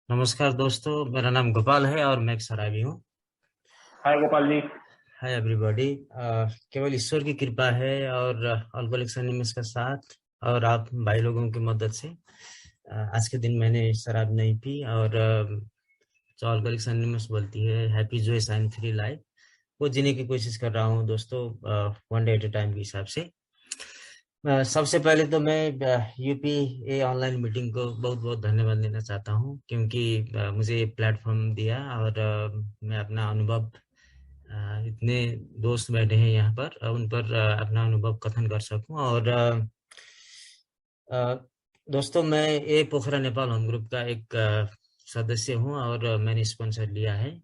नमस्कार दोस्तों, मेरा नाम गोपाल है और मैं एक सराबी हूँ। Hi Gopal ji. Hi everybody. केवल ईश्वर की कृपा है और अल्कोहलिक्स एनोनिमस का साथ और आप भाई लोगों की मदद से आज के दिन मैंने शराब नहीं पी और जो अल्कोहलिक्स एनोनिमस बोलती है happy joy sign free life, वो जीने की कोशिश कर रहा हूँ दोस्तों, one day at a time के हिसाब से। सबसे पहले तो मैं यूपी ए ऑनलाइन मीटिंग को बहुत बहुत धन्यवाद देना चाहता हूँ, क्योंकि मुझे ये प्लेटफॉर्म दिया और मैं अपना अनुभव, इतने दोस्त बैठे हैं यहाँ पर, उन पर अपना अनुभव कथन कर सकूं। और अ, दोस्तों, मैं ए पोखरा नेपाल होम ग्रुप का एक सदस्य हूँ और मैंने स्पॉन्सर लिया है।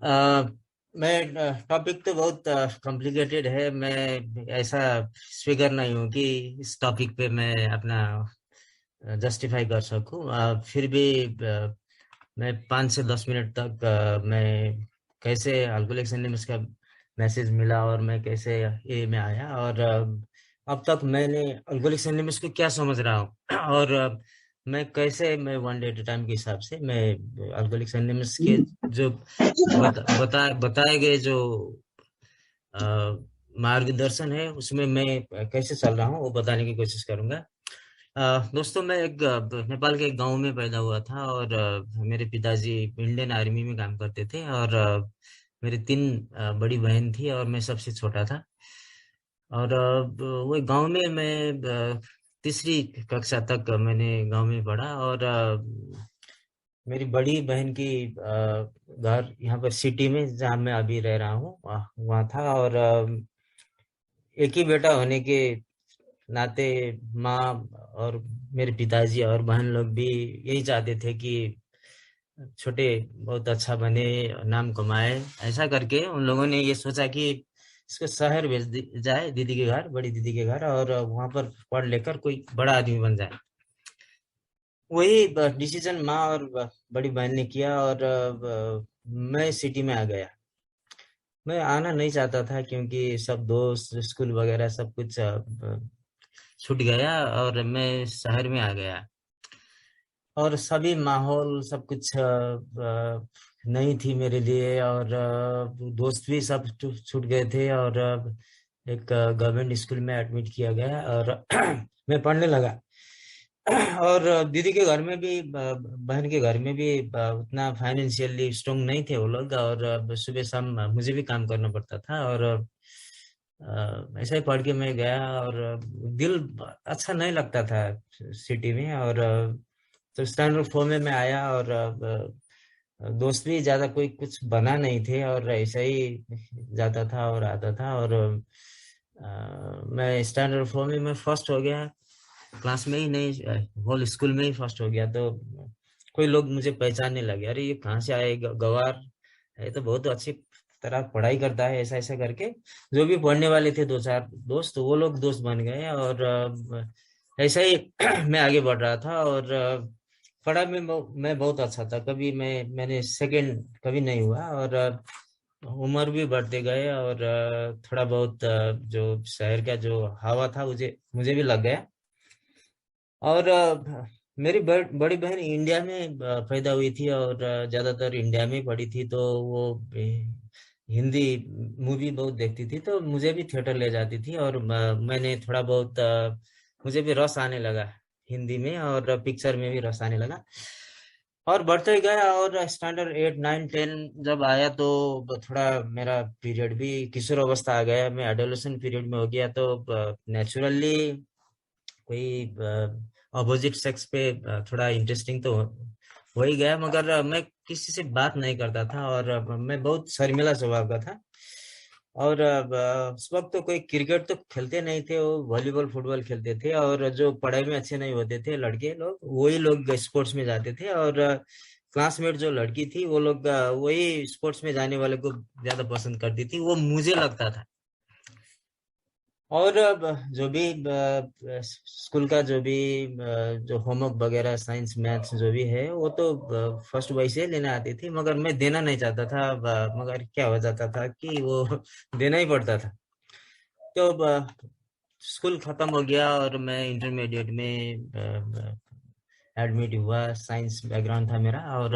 अ, मैं टॉपिक तो बहुत कॉम्प्लिकेटेड है। मैं ऐसा स्पीकर नहीं हूँ कि इस टॉपिक पे मैं अपना जस्टिफाई कर सकूं। फिर भी मैं 5 से 10 मिनट तक मैं कैसे अल्कोहलिक्स एनोनिमस का मैसेज मिला और मैं कैसे ए में आया और अब तक मैंने अल्कोहलिक्स एनोनिमस को क्या समझ रहा हूँ और मैं वन डे एट टाइम के हिसाब से मैं अल्कोहलिक्स एनोनिमस के जो बताए गए जो अ, मार्गदर्शन है उसमें मैं कैसे चल रहा हूँ वो बताने की कोशिश करूंगा। दोस्तों, मैं एक नेपाल के एक गांव में पैदा हुआ था और मेरे पिताजी इंडियन आर्मी में काम करते थे और मेरी 3 बड़ी बहन थी और मैं सबसे छोटा था। और वो गांव में मैं तीसरी कक्षा तक मैंने गांव में पढ़ा और मेरी बड़ी बहन की घर यहाँ पर सिटी में जहाँ मैं अभी रह रहा हूँ वहाँ था। और एक ही बेटा होने के नाते माँ और मेरे पिताजी और बहन लोग भी यही चाहते थे कि छोटे बहुत अच्छा बने, नाम कमाए। ऐसा करके उन लोगों ने ये सोचा कि इसको शहर जाए, दीदी के घर, बड़ी दीदी के घर, और वहां पर पढ़ लेकर कोई बड़ा आदमी बन जाए। वही डिसीजन माँ और बड़ी बहन ने किया और मैं सिटी में आ गया। मैं आना नहीं चाहता था क्योंकि सब दोस्त स्कूल वगैरह सब कुछ छूट गया और मैं शहर में आ गया। और सभी माहौल सब कुछ नहीं थी मेरे लिए और दोस्त भी सब छूट गए थे और एक गवर्नमेंट स्कूल में एडमिट किया गया और मैं पढ़ने लगा। और दीदी के घर में भी बहन के घर में भी उतना फाइनेंशियली स्ट्रांग नहीं थे वो लोग और सुबह शाम मुझे भी काम करना पड़ता था और ऐसा ही पढ़ के मैं गया और दिल अच्छा नहीं लगता था सिटी में। और तो स्टैंडर्ड फोर में मैं आया और दोस्त भी ज्यादा कोई कुछ बना नहीं थे और ऐसा ही जाता था और आता था। और मैं स्टैंडर्ड फोर में मैं फर्स्ट हो गया, क्लास में ही नहीं, होल स्कूल में ही फर्स्ट हो गया। तो कोई लोग मुझे पहचानने लगे, अरे ये कहाँ से आए, गवार ये तो बहुत अच्छी तरह पढ़ाई करता है, ऐसा ऐसा करके। जो भी पढ़ने वाले थे दो चार दोस्त, वो लोग दोस्त बन गए और ऐसा ही मैं आगे बढ़ रहा था। और पढ़ाई में मैं बहुत अच्छा था, कभी मैंने सेकंड कभी नहीं हुआ। और उम्र भी बढ़ते गए और थोड़ा बहुत जो शहर का जो हवा था मुझे मुझे भी लग गया। और मेरी बड़ी बहन इंडिया में पैदा हुई थी और ज्यादातर इंडिया में पढ़ी थी, तो वो हिंदी मूवी बहुत देखती थी, तो मुझे भी थिएटर ले जाती थी और मैंने थोड़ा बहुत मुझे भी रस आने लगा हिंदी में और पिक्चर में भी रस आने लगा और बढ़ते गया। और स्टैंडर्ड 8 9 10 जब आया तो थोड़ा मेरा पीरियड भी किशोर अवस्था आ गया, मैं एडोलेसेंट पीरियड में हो गया। तो नेचुरली कोई अपोजिट सेक्स पे थोड़ा इंटरेस्टिंग तो हो ही गया, मगर मैं किसी से बात नहीं करता था और मैं बहुत शर्मिला स्वभाव का था। और उस वक्त तो कोई क्रिकेट तो खेलते नहीं थे, वो वॉलीबॉल फुटबॉल खेलते थे और जो पढ़ाई में अच्छे नहीं होते थे लड़के लोग वही लोग स्पोर्ट्स में जाते थे। और क्लासमेट जो लड़की थी वो लोग वही स्पोर्ट्स में जाने वाले को ज्यादा पसंद करती थी, वो मुझे लगता था। और अब जो भी स्कूल का जो भी जो होमवर्क वगैरह साइंस मैथ्स जो भी है वो तो फर्स्ट वही से लेने आती थी, मगर मैं देना नहीं चाहता था। मगर क्या हो जाता था कि वो देना ही पड़ता था। तो स्कूल खत्म हो गया और मैं इंटरमीडिएट में एडमिट हुआ। साइंस बैकग्राउंड था मेरा और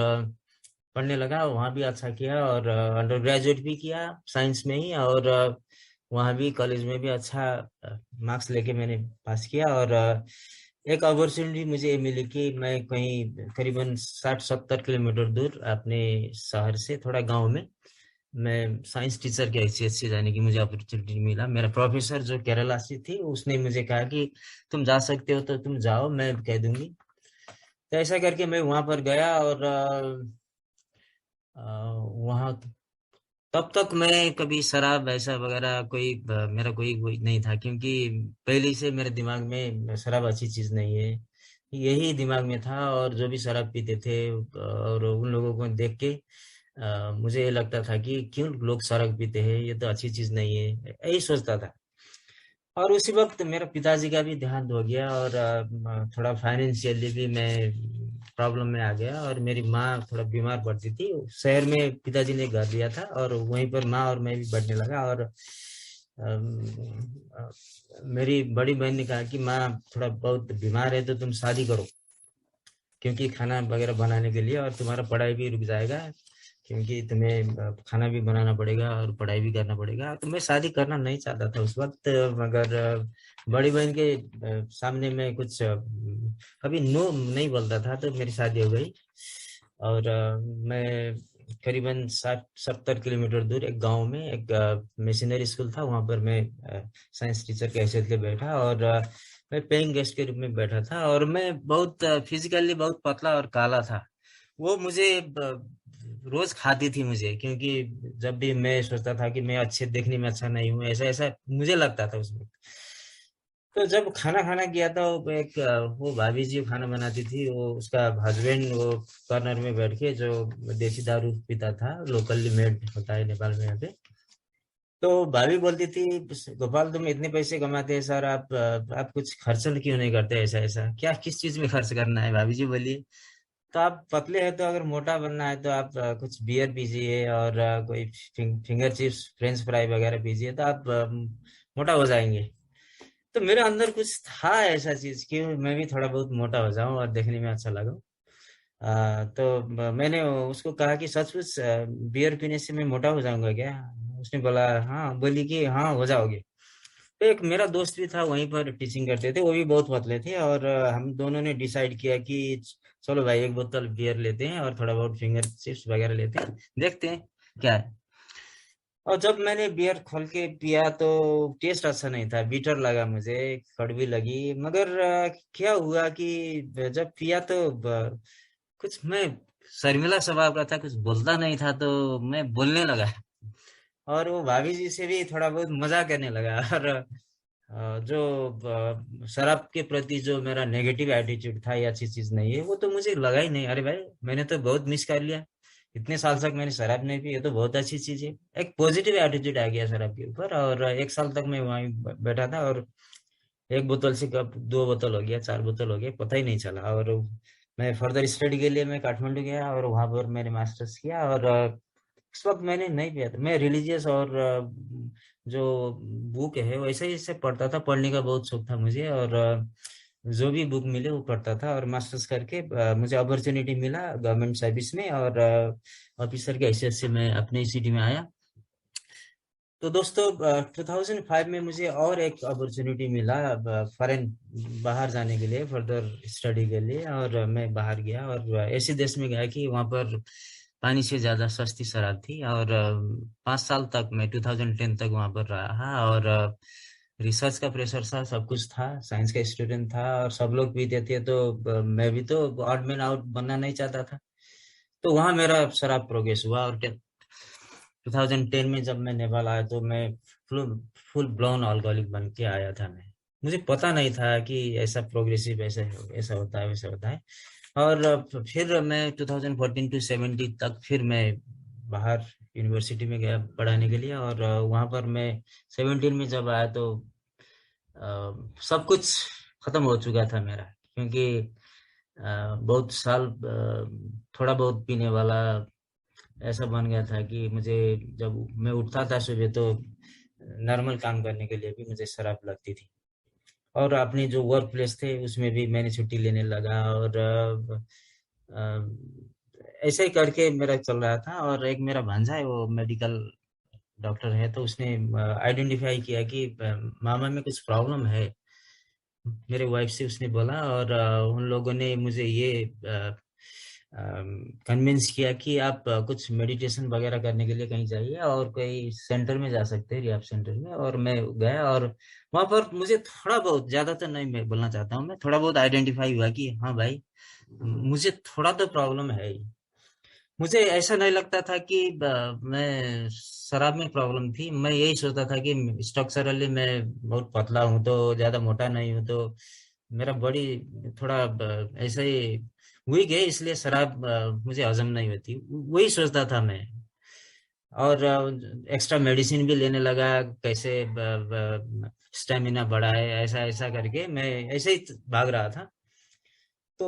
पढ़ने लगा, वहाँ भी अच्छा किया और अंडर ग्रेजुएट भी किया साइंस में ही। और वहाँ भी कॉलेज में भी अच्छा मार्क्स लेके मैंने पास किया। और एक अपॉर्चुनिटी मुझे मिली कि मैं कहीं करीबन 60-70 किलोमीटर दूर अपने शहर से थोड़ा गांव में मैं साइंस टीचर की हैसियत से जाने की मुझे अपॉर्चुनिटी मिला। मेरा प्रोफेसर जो केरला से थी उसने मुझे कहा कि तुम जा सकते हो तो तुम जाओ, मैं कह दूंगी। तो ऐसा करके मैं वहां पर गया और वहाँ तब तक मैं कभी शराब ऐसा वगैरह कोई मेरा कोई नहीं था, क्योंकि पहले से मेरे दिमाग में शराब अच्छी चीज नहीं है, यही दिमाग में था। और जो भी शराब पीते थे और उन लोगों को देख के मुझे ये लगता था कि क्यों लोग शराब पीते हैं, ये तो अच्छी चीज नहीं है, यही सोचता था। और उसी वक्त मेरे पिताजी का भी देहांत हो गया और थोड़ा फाइनेंशियली भी मैं प्रॉब्लम में आ गया और मेरी माँ थोड़ा बीमार पड़ती थी। शहर में पिताजी ने घर लिया था और वहीं पर माँ और मैं भी बढ़ने लगा। और मेरी बड़ी बहन ने कहा कि माँ थोड़ा बहुत बीमार है तो तुम शादी करो, क्योंकि खाना वगैरह बनाने के लिए, और तुम्हारा पढ़ाई भी रुक जाएगा, क्योंकि तुम्हें खाना भी बनाना पड़ेगा और पढ़ाई भी करना पड़ेगा। तो मैं शादी करना नहीं चाहता था उस वक्त, मगर बड़ी बहन के सामने मैं कुछ कभी नो नहीं बोलता था, तो मेरी शादी हो गई। और मैं करीबन 60-70 किलोमीटर दूर एक गांव में एक मिशनरी स्कूल था, वहां पर मैं साइंस टीचर के हैसियत से बैठा। और मैं पेइंग गेस्ट के रूप में बैठा था और मैं बहुत फिजिकली बहुत पतला और काला था। वो मुझे रोज खाती थी मुझे, क्योंकि जब भी मैं सोचता था कि मैं अच्छे देखने में अच्छा नहीं हूँ, ऐसा ऐसा मुझे लगता था उसमें। तो जब खाना खाना गया था, वो एक वो भाभी जी खाना बनाती थी, वो उसका हस्बैंड वो कॉर्नर में बैठ के जो देसी दारू पीता था, लोकली मेड होता है नेपाल में यहाँ पे। तो भाभी बोलती थी, गोपाल तुम इतने पैसे कमाते हैं सर, आप कुछ खर्च क्यों नहीं करते, ऐसा ऐसा क्या किस चीज में खर्च करना है भाभी जी बोलिए। तो आप पतले हैं तो अगर मोटा बनना है तो आप कुछ बियर पीजिए और कोई फिंगर चिप्स फ्रेंच फ्राई वगैरह पीजिए, तो आप मोटा हो जाएंगे। तो मेरे अंदर कुछ था ऐसा चीज कि मैं भी थोड़ा बहुत मोटा हो जाऊं और देखने में अच्छा लगूं। तो मैंने उसको कहा कि सचमुच बियर पीने से मैं मोटा हो जाऊंगा क्या? उसने बोला हाँ, बोली कि हाँ हो जाओगे। तो एक मेरा दोस्त भी था वहीं पर टीचिंग करते थे, वो भी बहुत पतले थे और हम दोनों ने डिसाइड किया कि चलो भाई एक बोतल बियर लेते हैं और थोड़ा बहुत फिंगर चिप्स वगैरह लेते हैं, देखते हैं क्या है। और जब मैंने बियर खोल के पिया तो टेस्ट अच्छा नहीं था, बीटर लगा मुझे, कड़वी लगी। मगर क्या हुआ कि जब पिया तो कुछ मैं शर्मिला स्वभाव का था, कुछ बोलता नहीं था, तो मैं बोलने लगा और वो भाभी जी से भी थोड़ा बहुत मजाक करने लगा। और जो शराब के प्रति जो मेरा नेगेटिव एटीट्यूड था, ये अच्छी चीज नहीं है, वो तो मुझे लगा ही नहीं। अरे भाई मैंने तो बहुत मिस कर लिया, इतने साल तक मैंने शराब नहीं पी, ये तो बहुत अच्छी चीज है। एक पॉजिटिव एटीट्यूड आ गया शराब के ऊपर। और एक साल तक मैं वहीं बैठा था और एक बोतल से कब 2 बोतल हो गया, 4 बोतल हो गया, पता ही नहीं चला। और मैं फर्दर स्टडी के लिए मैं काठमांडू गया और वहां पर मैंने मास्टर्स किया। और इस वक्त मैंने नहीं किया था, मैं रिलीजियस और जो बुक है वैसे ही से पढ़ता था, पढ़ने का बहुत शौक था मुझे। और जो भी बुक मिले वो पढ़ता था। और मास्टर्स करके मुझे अपॉर्चुनिटी मिला गवर्नमेंट सर्विस में और ऑफिसर के हैसियत से मैं अपने सिटी में आया। तो दोस्तों 2005 में मुझे और एक अपॉर्चुनिटी मिला फॉरेन, बाहर जाने के लिए, फर्दर स्टडी के लिए। और मैं बाहर गया और ऐसे देश में गया कि वहाँ पर पानी से ज्यादा सस्ती शराब थी। और 5 साल तक मैं 2010 तक वहाँ पर रहा। और रिसर्च का प्रेशर था, सब कुछ था, साइंस का स्टूडेंट था और सब लोग पीते थे, तो मैं भी तो ऑड मैन आउट बनना नहीं चाहता था। तो वहाँ मेरा शराब प्रोग्रेस हुआ। और 2010 में जब मैं नेपाल आया तो मैं फुल फुल ब्लोन अल्कोहलिक बन के आया था। मैं मुझे पता नहीं था कि ऐसा प्रोग्रेसिव ऐसा ऐसा होता है, वैसा होता है। और फिर मैं 2014 टू 17 तक फिर मैं बाहर यूनिवर्सिटी में गया पढ़ाने के लिए। और वहाँ पर मैं 17 में जब आया तो सब कुछ खत्म हो चुका था मेरा, क्योंकि बहुत साल थोड़ा बहुत पीने वाला ऐसा बन गया था कि मुझे जब मैं उठता था सुबह तो नॉर्मल काम करने के लिए भी मुझे शराब लगती थी। और अपनी जो वर्क प्लेस थे उसमें भी मैंने छुट्टी लेने लगा, और ऐसे ही करके मेरा चल रहा था। और एक मेरा भांजा है, वो मेडिकल डॉक्टर है, तो उसने आइडेंटिफाई किया कि मामा में कुछ प्रॉब्लम है मेरे वाइफ से, उसने बोला। और उन लोगों ने मुझे ये कन्विंस किया कि आप कुछ मेडिटेशन वगैरह करने के लिए कहीं जाइए और कोई सेंटर में जा सकते हैं, रिहैब सेंटर में। और मैं गया, और वहां पर मुझे थोड़ा बहुत, ज्यादा तो नहीं मैं बोलना चाहता हूँ, मैं थोड़ा बहुत आइडेंटिफाई हुआ कि हाँ भाई, मुझे थोड़ा तो प्रॉब्लम है ही। मुझे ऐसा नहीं लगता था कि मैं शराब में प्रॉब्लम थी। मैं यही सोचता था कि स्ट्रक्चरली मैं बहुत पतला हूँ, तो ज्यादा मोटा नहीं हूँ, तो मेरा बॉडी थोड़ा ऐसे ही वीक है, इसलिए शराब मुझे हजम नहीं होती, वही सोचता था मैं। और एक्स्ट्रा मेडिसिन भी लेने लगा, कैसे स्टेमिना बढ़ाए, ऐसा ऐसा करके मैं ऐसे ही भाग रहा था। तो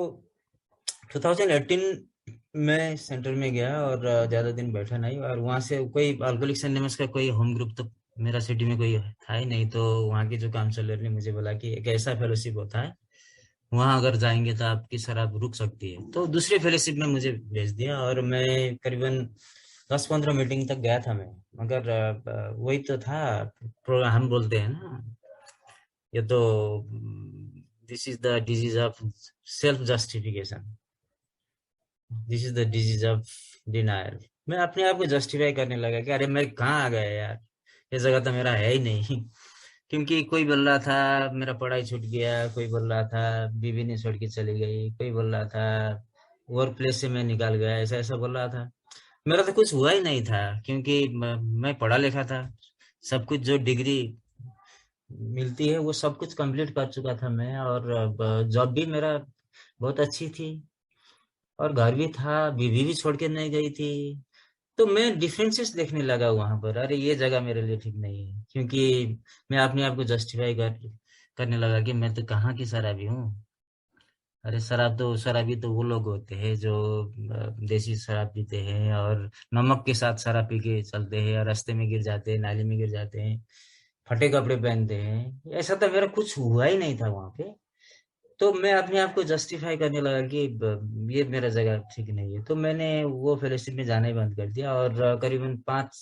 2018 में सेंटर में गया, और ज्यादा दिन बैठा नहीं, और वहां से कोई अल्कोहलिक्स एनोनिमस का कोई होम ग्रुप तो मेरा सिटी में कोई था ही नहीं। तो वहाँ के जो काउंसलर ने मुझे बोला कि एक ऐसा फेलोशिप होता है, वहां अगर जाएंगे तो आपकी शराब रुक सकती है। तो दूसरे फेलोशिप में मुझे भेज दिया, और मैं करीबन 10-15 मीटिंग तक गया था मैं। मगर वही तो था, हम बोलते हैं ना, ये तो this is the disease of self justification, this is the disease of denial. मैं अपने आप को जस्टिफाई करने लगा कि अरे मैं कहाँ आ गया यार, ये जगह तो मेरा है ही नहीं। क्योंकि कोई बोल रहा था मेरा पढ़ाई छूट गया, कोई बोल रहा था बीवी ने छोड़ के चली गई, कोई बोल रहा था वर्क प्लेस से मैं निकाल गया, ऐसा ऐसा बोल रहा था। मेरा तो कुछ हुआ ही नहीं था, क्योंकि मैं पढ़ा लिखा था, सब कुछ जो डिग्री मिलती है वो सब कुछ कंप्लीट कर चुका था मैं। और जॉब भी मेरा बहुत अच्छी थी, और घर भी था, बीवी भी छोड़ के नहीं गई थी। तो मैं डिफरेंसेस देखने लगा वहां पर, अरे ये जगह मेरे लिए ठीक नहीं है, क्योंकि मैं अपने आप को जस्टिफाई करने लगा कि मैं तो कहाँ की शराबी हूँ। अरे शराबी तो वो लोग होते हैं जो देसी शराब पीते हैं, और नमक के साथ शराब पी के चलते हैं, और रास्ते में गिर जाते हैं, नाली में गिर जाते हैं, फटे कपड़े पहनते हैं। ऐसा तो मेरा कुछ हुआ ही नहीं था वहां पे। तो मैं अपने आप को जस्टिफाई करने लगा कि ये मेरा जगह ठीक नहीं है। तो मैंने वो फेलोशिप में जाना ही बंद कर दिया, और करीबन 5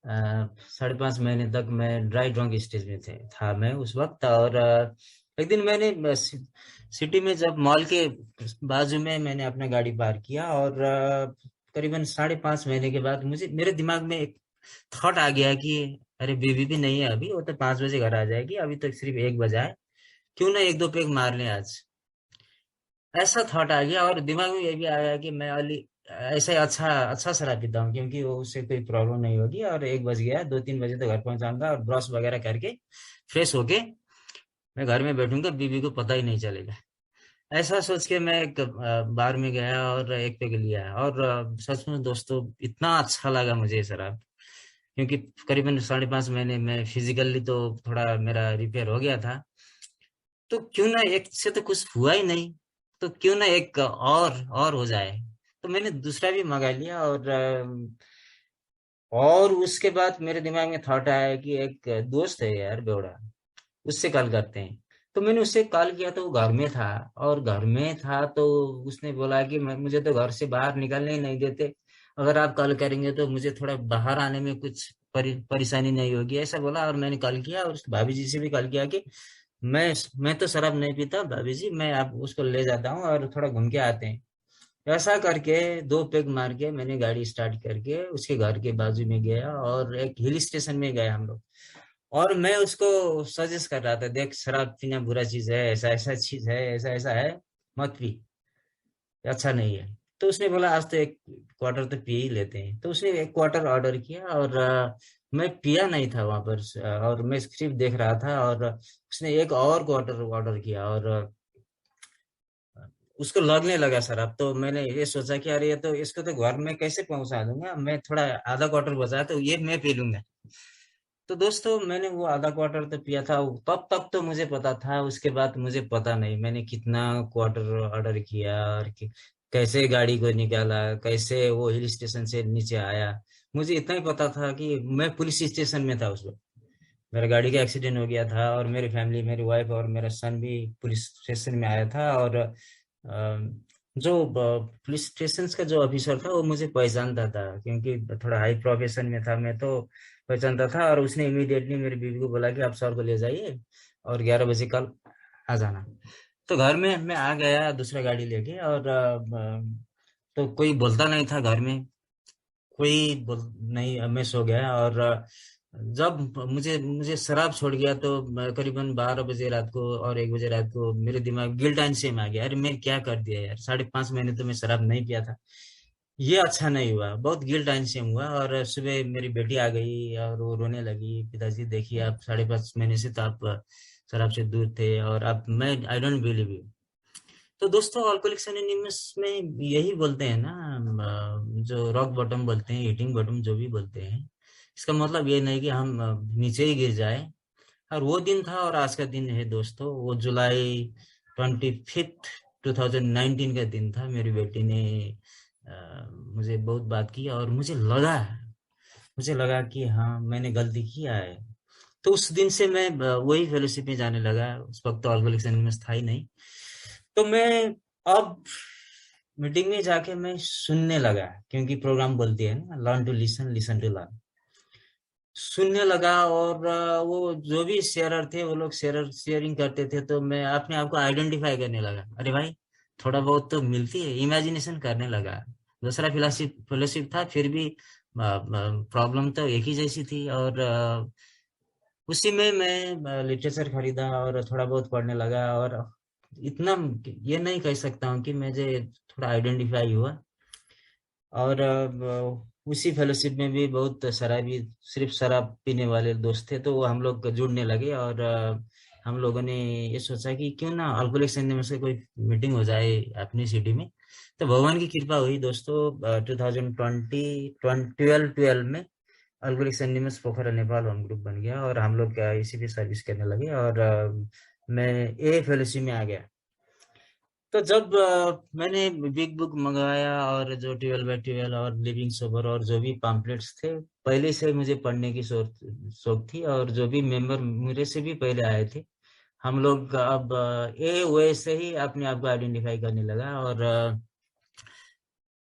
5.5 महीने तक मैं ड्राई ड्रंक स्टेज में था मैं उस वक्त। और एक दिन मैंने सिटी में, जब मॉल के बाजू में मैंने अपना गाड़ी पार्क किया, और करीबन 5.5 महीने के बाद मुझे मेरे दिमाग में एक थॉट आ गया कि अरे बेबी भी नहीं है अभी, वो तो 5 बजे घर आ जाएगी, अभी तो सिर्फ 1 बजा है, क्यों ना एक दो पेग मार लें आज। ऐसा थॉट आ गया, और दिमाग में ये भी आया कि मैं अली ऐसे अच्छा अच्छा शराब पीता हूँ, क्योंकि वो उससे कोई प्रॉब्लम नहीं होगी, और 1 बज गया, 2-3 बजे तो घर पहुंच जाऊंगा, और ब्रश वगैरह करके फ्रेश होके मैं घर में बैठूंगा, बीबी को पता ही नहीं चलेगा। ऐसा सोच के मैं एक बार में गया और एक पेग लिया, और सच में दोस्तों इतना अच्छा लगा मुझे ये शराब। क्योंकि करीबन 5.5 महीने में फिजिकली तो थोड़ा मेरा रिपेयर हो गया था, तो क्यों ना एक से तो कुछ हुआ ही नहीं, तो क्यों ना एक और हो जाए। तो मैंने दूसरा भी मंगा लिया, और उसके बाद मेरे दिमाग में थॉट आया कि एक दोस्त है यार बेवड़ा, उससे कॉल करते हैं। तो मैंने उससे कॉल किया, तो वो घर में था। और घर में था तो उसने बोला कि मुझे तो घर से बाहर निकलने ही नहीं देते, अगर आप कॉल करेंगे तो मुझे थोड़ा बाहर आने में कुछ परेशानी नहीं होगी, ऐसा बोला। और मैंने कॉल किया, और उस भाभी जी से भी कॉल किया कि मैं तो शराब नहीं पीता भाभी जी, मैं आप उसको ले जाता हूँ और थोड़ा घूम के आते हैं। ऐसा करके 2 पेग मार के मैंने गाड़ी स्टार्ट करके उसके घर के बाजू में गया, और एक हिल स्टेशन में गए हम लोग। और मैं उसको सजेस्ट कर रहा था, देख शराब पीना बुरा चीज है, ऐसा ऐसा चीज है, ऐसा ऐसा है, मत पी, ये अच्छा नहीं है। तो उसने बोला आज तो एक क्वार्टर तो पी ही लेते हैं। तो उसने एक क्वार्टर ऑर्डर किया, और मैं पिया नहीं था वहां पर, और मैं स्क्रिप्ट देख रहा था। और उसने एक और क्वार्टर ऑर्डर किया, और उसको लगने लगा शराब। तो मैंने ये सोचा कि अरे ये तो, इसको तो घर में कैसे पहुंचा दूंगा, मैं थोड़ा आधा क्वार्टर बचा तो ये मैं पी लूंगा। तो दोस्तों मैंने वो आधा क्वार्टर तो पिया था, तब तक तो मुझे पता था, उसके बाद मुझे पता नहीं मैंने कितना क्वार्टर ऑर्डर किया, और कैसे गाड़ी को निकाला, कैसे वो हिल स्टेशन से नीचे आया। मुझे इतना ही पता था कि मैं पुलिस स्टेशन में था उस वक्त। मेरा गाड़ी का एक्सीडेंट हो गया था और मेरी फैमिली, मेरी वाइफ और मेरा सन भी पुलिस स्टेशन में आया था। और जो पुलिस स्टेशन का जो ऑफिसर था वो मुझे पहचानता था, क्योंकि थोड़ा हाई प्रोफेशन में था मैं, तो पहचानता था। और उसने इमीडिएटली मेरी बीवी को बोला कि आप सर को ले जाइए और 11 बजे कल आ जाना। तो घर में मैं आ गया दूसरा गाड़ी लेके। और तो कोई बोलता नहीं था घर में, कोई बोल नहीं। मैं सो गया। और जब मुझे मुझे शराब छोड़ गया तो करीबन 12 बजे रात को और 1 बजे रात को मेरे दिमाग गिल्ट एंड शेम आ गया। अरे मैं क्या कर दिया यार, 5.5 महीने तो मैं शराब नहीं पिया था। ये अच्छा नहीं हुआ, बहुत गिल्ट एंड शेम हुआ। और सुबह मेरी बेटी आ गई और वो रोने लगी, पिताजी देखिए आप 5.5 महीने से तो आप शराब से दूर थे, और अब मैं आई डोंट बिलीव यू। तो दोस्तों, अल्कोहलिक्स एनोनिमस में यही बोलते हैं ना, जो रॉक बॉटम बोलते हैं, हिटिंग बॉटम जो भी बोलते हैं, इसका मतलब ये नहीं कि हम नीचे ही गिर जाए। और वो दिन था और आज का दिन है दोस्तों, वो जुलाई 25 2019 का दिन था। मेरी बेटी ने मुझे बहुत बात की और मुझे लगा कि हाँ मैंने गलती किया है। तो उस दिन से मैं वही फेलोशिप में जाने लगा। उस वक्त तो अल्कोहलिक्स एनोनिमस था ही नहीं। तो मैं अब मीटिंग में जाके मैं सुनने लगा, क्योंकि प्रोग्राम बोलती है ना, learn to listen, listen to learn. सुनने लगा। और वो जो भी शेयरर थे वो लोग शेयरिंग करते थे, तो मैं अपने आप को आइडेंटिफाई करने लगा। अरे भाई, थोड़ा बहुत तो मिलती है, इमेजिनेशन करने लगा। दूसरा फेलोशिप था, फिर भी प्रॉब्लम तो एक ही जैसी थी। और उसी में मैं लिटरेचर खरीदा और थोड़ा बहुत पढ़ने लगा। और इतना ये नहीं कह सकता हूँ कि मुझे थोड़ा आइडेंटिफाई हुआ। और उसी फेलोशिप में भी बहुत शराबी, सिर्फ शराब पीने वाले दोस्त थे, तो वो हम लोग जुड़ने लगे। और हम लोगों ने ये सोचा कि क्यों ना अल्कोहलिक्स एनोनिमस से कोई मीटिंग हो जाए अपनी सिटी में। तो भगवान की कृपा हुई दोस्तों, 2012 में अल्कोहलिक्स एनोनिमस पोखरा नेपाल होम ग्रुप बन गया और हम लोग इसी पे सर्विस करने लगे। और मैं ए फेलोशिप में आ गया। तो जब मैंने बिग बुक मंगवाया और जो 12/12 और लिविंग सोबर और जो भी पम्पलेट्स थे, पहले से मुझे पढ़ने की शौक थी। और जो भी मेंबर मेरे से भी पहले आए थे, हम लोग अब ए वे से ही अपने आप को आइडेंटिफाई करने लगा। और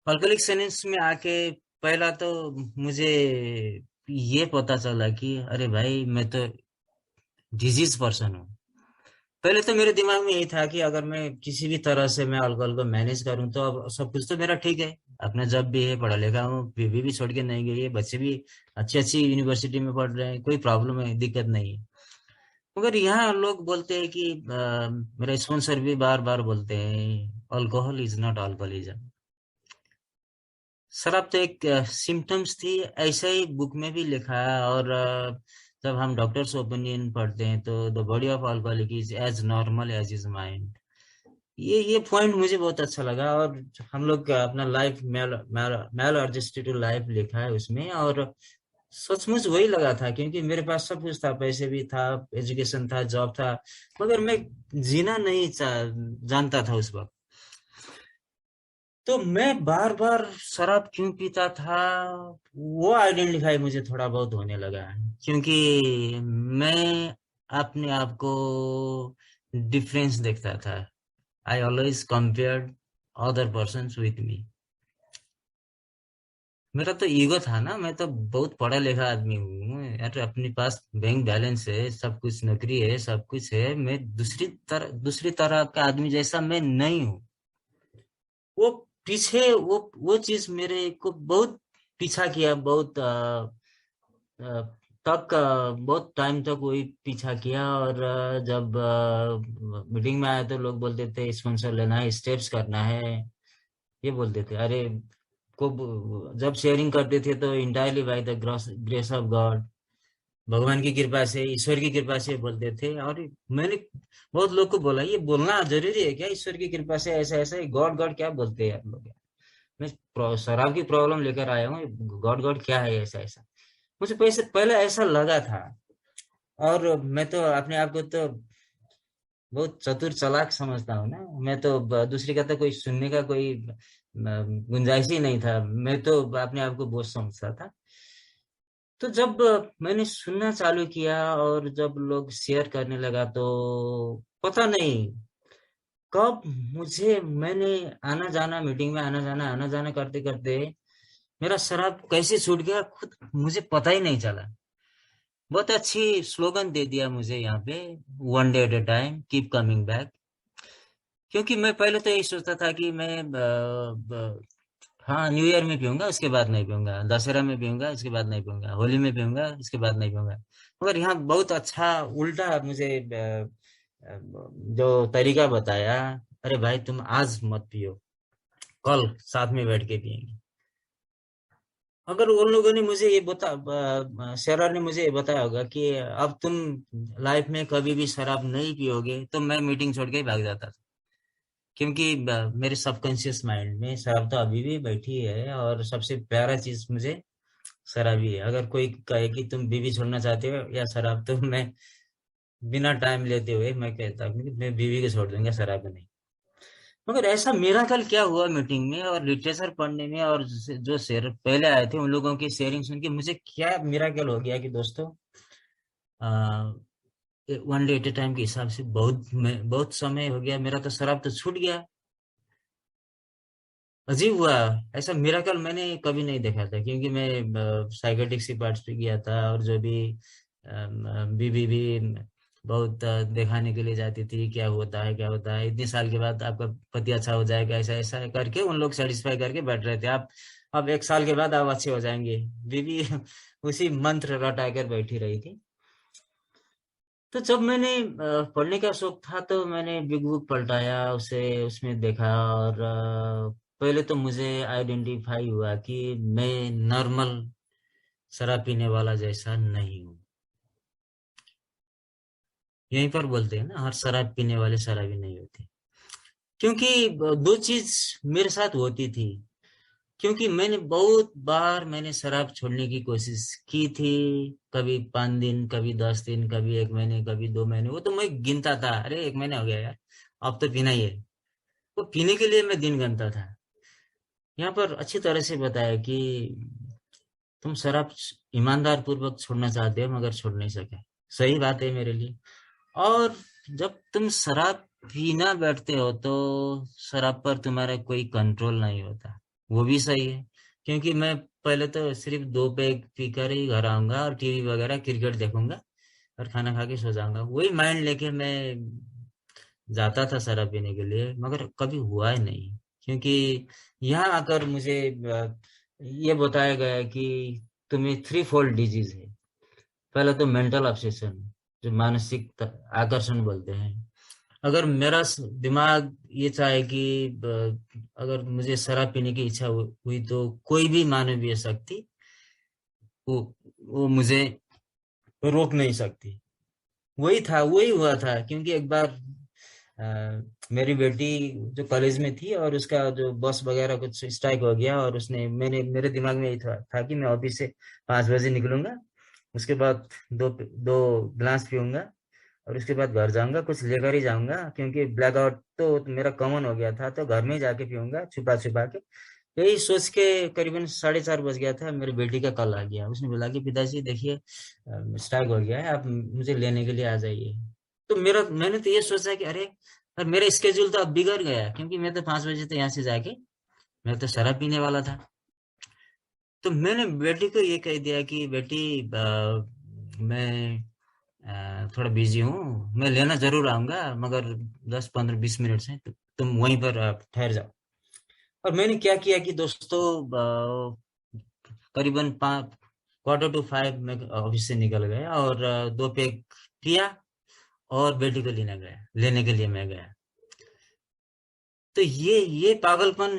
अल्कोहलिक एनोनिमस में आके पहला तो मुझे ये पता चला कि अरे भाई, मैं तो डिजीज पर्सन हूँ। पहले तो मेरे दिमाग में यही था कि अगर मैं किसी भी तरह से मैं अल्कोहल को मैनेज करूं तो अब सब कुछ तो मेरा ठीक है। अपना जॉब भी है, पढ़ा लिखा हूँ, बीवी भी छोड़ के नहीं गई है, बच्चे भी अच्छी अच्छी यूनिवर्सिटी में पढ़ रहे हैं, कोई प्रॉब्लम है, दिक्कत नहीं है। मगर यहाँ लोग बोलते हैं कि मेरा स्पॉन्सर भी बार बार बोलते हैं, अल्कोहल इज नॉट अल्कोहलिज्म। शराब तो एक सिम्टम्स थी, ऐसा ही बुक में भी लिखा है। और जब हम डॉक्टर्स ओपिनियन पढ़ते हैं तो the body of alcoholic is as normal as is mind. ये पॉइंट मुझे बहुत अच्छा लगा। और हम लोग का अपना लाइफ मेल एडजस्टेड लाइफ लिखा है उसमें। और सचमुच वही लगा था, क्योंकि मेरे पास सब कुछ था, पैसे भी था, एजुकेशन था, जॉब था, मगर मैं जीना नहीं जानता था उस वक्त। तो मैं बार बार शराब क्यों पीता था, वो आइडेंटिफाई मुझे थोड़ा बहुत होने लगा है। क्योंकि मैं अपने आप को डिफरेंस देखता था। I always compared other person with me. मेरा तो ईगो था ना, मैं तो बहुत पढ़ा लिखा आदमी हूँ यार, अपने पास बैंक बैलेंस है, सब कुछ नौकरी है, सब कुछ है। मैं दूसरी तरह का आदमी जैसा मैं नहीं हूँ। वो पीछे वो चीज मेरे को बहुत पीछा किया, बहुत बहुत टाइम तक वही पीछा किया। और जब मीटिंग में आया तो लोग बोलते थे स्पॉन्सर लेना है, स्टेप्स करना है, ये बोलते थे। अरे को जब शेयरिंग करते थे तो entirely by the grace of God, भगवान की कृपा से, ईश्वर की कृपा से बोलते थे। और मैंने बहुत लोग को बोला, ये बोलना जरूरी है क्या, ईश्वर की कृपा से ऐसा ऐसा, गॉड गॉड क्या बोलते हैं यार लोग। मैं शराब की प्रॉब्लम लेकर आया हूँ, गॉड गॉड क्या है ऐसा ऐसा। मुझे पहले ऐसा लगा था। और मैं तो अपने आप को तो बहुत चतुर चालाक समझता हूँ ना। मैं तो दूसरी का तो कोई सुनने का कोई गुंजाइश ही नहीं था। मैं तो अपने आप को बहुत समझता था। तो जब मैंने सुनना चालू किया और जब लोग शेयर करने लगा तो पता नहीं कब मैंने आना जाना मीटिंग में आना जाना करते करते मेरा शराब कैसे छूट गया खुद मुझे पता ही नहीं चला। बहुत अच्छी स्लोगन दे दिया मुझे यहाँ पे, one day at a time keep coming back. क्योंकि मैं पहले तो यही सोचता था कि मैं हाँ न्यू ईयर में पीऊंगा उसके बाद नहीं पीऊंगा, दशहरा में पीऊंगा उसके बाद नहीं पीऊंगा, होली में पीऊंगा उसके बाद नहीं पीऊंगा। मगर यहाँ बहुत अच्छा उल्टा मुझे जो तरीका बताया, अरे भाई तुम आज मत पियो, कल साथ में बैठ के पियेंगे। अगर उन लोगों ने मुझे ये शेरर ने मुझे ये बताया होगा कि अब तुम लाइफ में कभी भी शराब नहीं पियोगे तो मैं मीटिंग छोड़ के ही भाग जाता था। क्योंकि मेरे सबकॉन्शियस माइंड में शराब तो अभी भी बैठी है और सबसे प्यारा चीज मुझे शराब ही है। अगर कोई कहे कि तुम बीवी छोड़ना चाहते हो या शराब, तो मैं बिना टाइम लेते हुए मैं कहता हूँ कि मैं बीवी को छोड़ दूंगा, शराब को नहीं। मगर ऐसा मिराकल क्या हुआ मीटिंग में और लिटरेचर पढ़ने में, और जो शेयर पहले आए थे उन लोगों की शेयरिंग सुन के मुझे क्या मिराकल हो गया कि दोस्तों, one day at a time के हिसाब से बहुत समय हो गया, मेरा तो शराब तो छूट गया। अजीब हुआ। ऐसा मिराकल मैंने कभी नहीं देखा था, क्योंकि मैं साइकेट्रिक पार्ट्स पे गया था और जो भी बीबी भी बहुत दिखाने के लिए जाती थी, क्या होता है क्या होता है, इतने साल के बाद आपका पति अच्छा हो जाएगा, ऐसा ऐसा करके उन लोग सेटिस्फाई करके बैठ रहे थे। आप अब एक साल के बाद आप अच्छे हो जाएंगे, बीबी उसी मंत्र रटा कर बैठी रही थी। तो जब मैंने पढ़ने का शौक था तो मैंने बिग बुक पलटाया उसे, उसमें देखा और पहले तो मुझे आइडेंटिफाई हुआ कि मैं नॉर्मल शराब पीने वाला जैसा नहीं हूँ। यहीं पर बोलते हैं ना, हर शराब पीने वाले शराबी नहीं होते। क्योंकि दो चीज मेरे साथ होती थी। क्योंकि मैंने बहुत बार मैंने शराब छोड़ने की कोशिश की थी, कभी 5 दिन, कभी 10 दिन, कभी 1 महीने, कभी 2 महीने, वो तो मैं गिनता था, अरे 1 महीना हो गया यार, अब तो पीना ही है। वो पीने के लिए मैं दिन गिनता था। यहाँ पर अच्छी तरह से बताया कि तुम शराब ईमानदार पूर्वक छोड़ना चाहते हो मगर छोड़ नहीं सके। सही बात है मेरे लिए। और जब तुम शराब पीना बैठते हो तो शराब पर तुम्हारा कोई कंट्रोल नहीं होता, वो भी सही है। क्योंकि मैं पहले तो सिर्फ 2 पैग पीकर ही घर आऊंगा और टीवी वगैरह क्रिकेट देखूंगा और खाना खा के सो जाऊंगा, वही माइंड लेके मैं जाता था शराब पीने के लिए, मगर कभी हुआ ही नहीं। क्योंकि यहाँ आकर मुझे ये बताया गया कि तुम्हें 3 फोल्ड डिजीज है। पहला तो मेंटल ऑब्सेशन, जो मानसिक आकर्षण बोलते हैं। अगर मेरा दिमाग ये चाहे कि अगर मुझे शराब पीने की इच्छा हुई तो कोई भी मानवीय शक्ति वो वो मुझे रोक नहीं सकती। वही था, वही हुआ था। क्योंकि एक बार मेरी बेटी जो कॉलेज में थी और उसका जो बस वगैरह कुछ स्ट्राइक हो गया, और उसने मेरे दिमाग में यही था कि मैं ऑफिस से 5 बजे निकलूंगा, उसके बाद दो दो ग्लास पीऊंगा और उसके बाद घर जाऊंगा, कुछ लेकर ही जाऊंगा, क्योंकि ब्लैकआउट तो मेरा कॉमन हो गया था, तो घर में ही जाके पीऊंगा छुपा छुपा के। यही सोच के करीबन 4:30 बज गया था, मेरी बेटी का कॉल आ गया। उसने बोला कि पिताजी देखिए स्ट्राइक हो गया है, आप मुझे लेने के लिए आ जाइए। तो मैंने तो ये सोचा कि अरे, पर मेरा स्केड्यूल तो अब बिगड़ गया, क्योंकि मैं तो 5 बजे तो यहाँ से जाके मैं तो शराब पीने वाला था। तो मैंने बेटी को ये कह दिया कि बेटी मैं थोड़ा बिजी हूँ, मैं लेना जरूर आऊंगा, मगर 10 15 20 मिनट से तो तुम वहीं पर ठहर जाओ। और मैंने क्या किया कि दोस्तों, करीबन 4:45 में ऑफिस से निकल गया और 2 पैग किया और बेटी को लेने के लिए मैं गया। तो ये पागलपन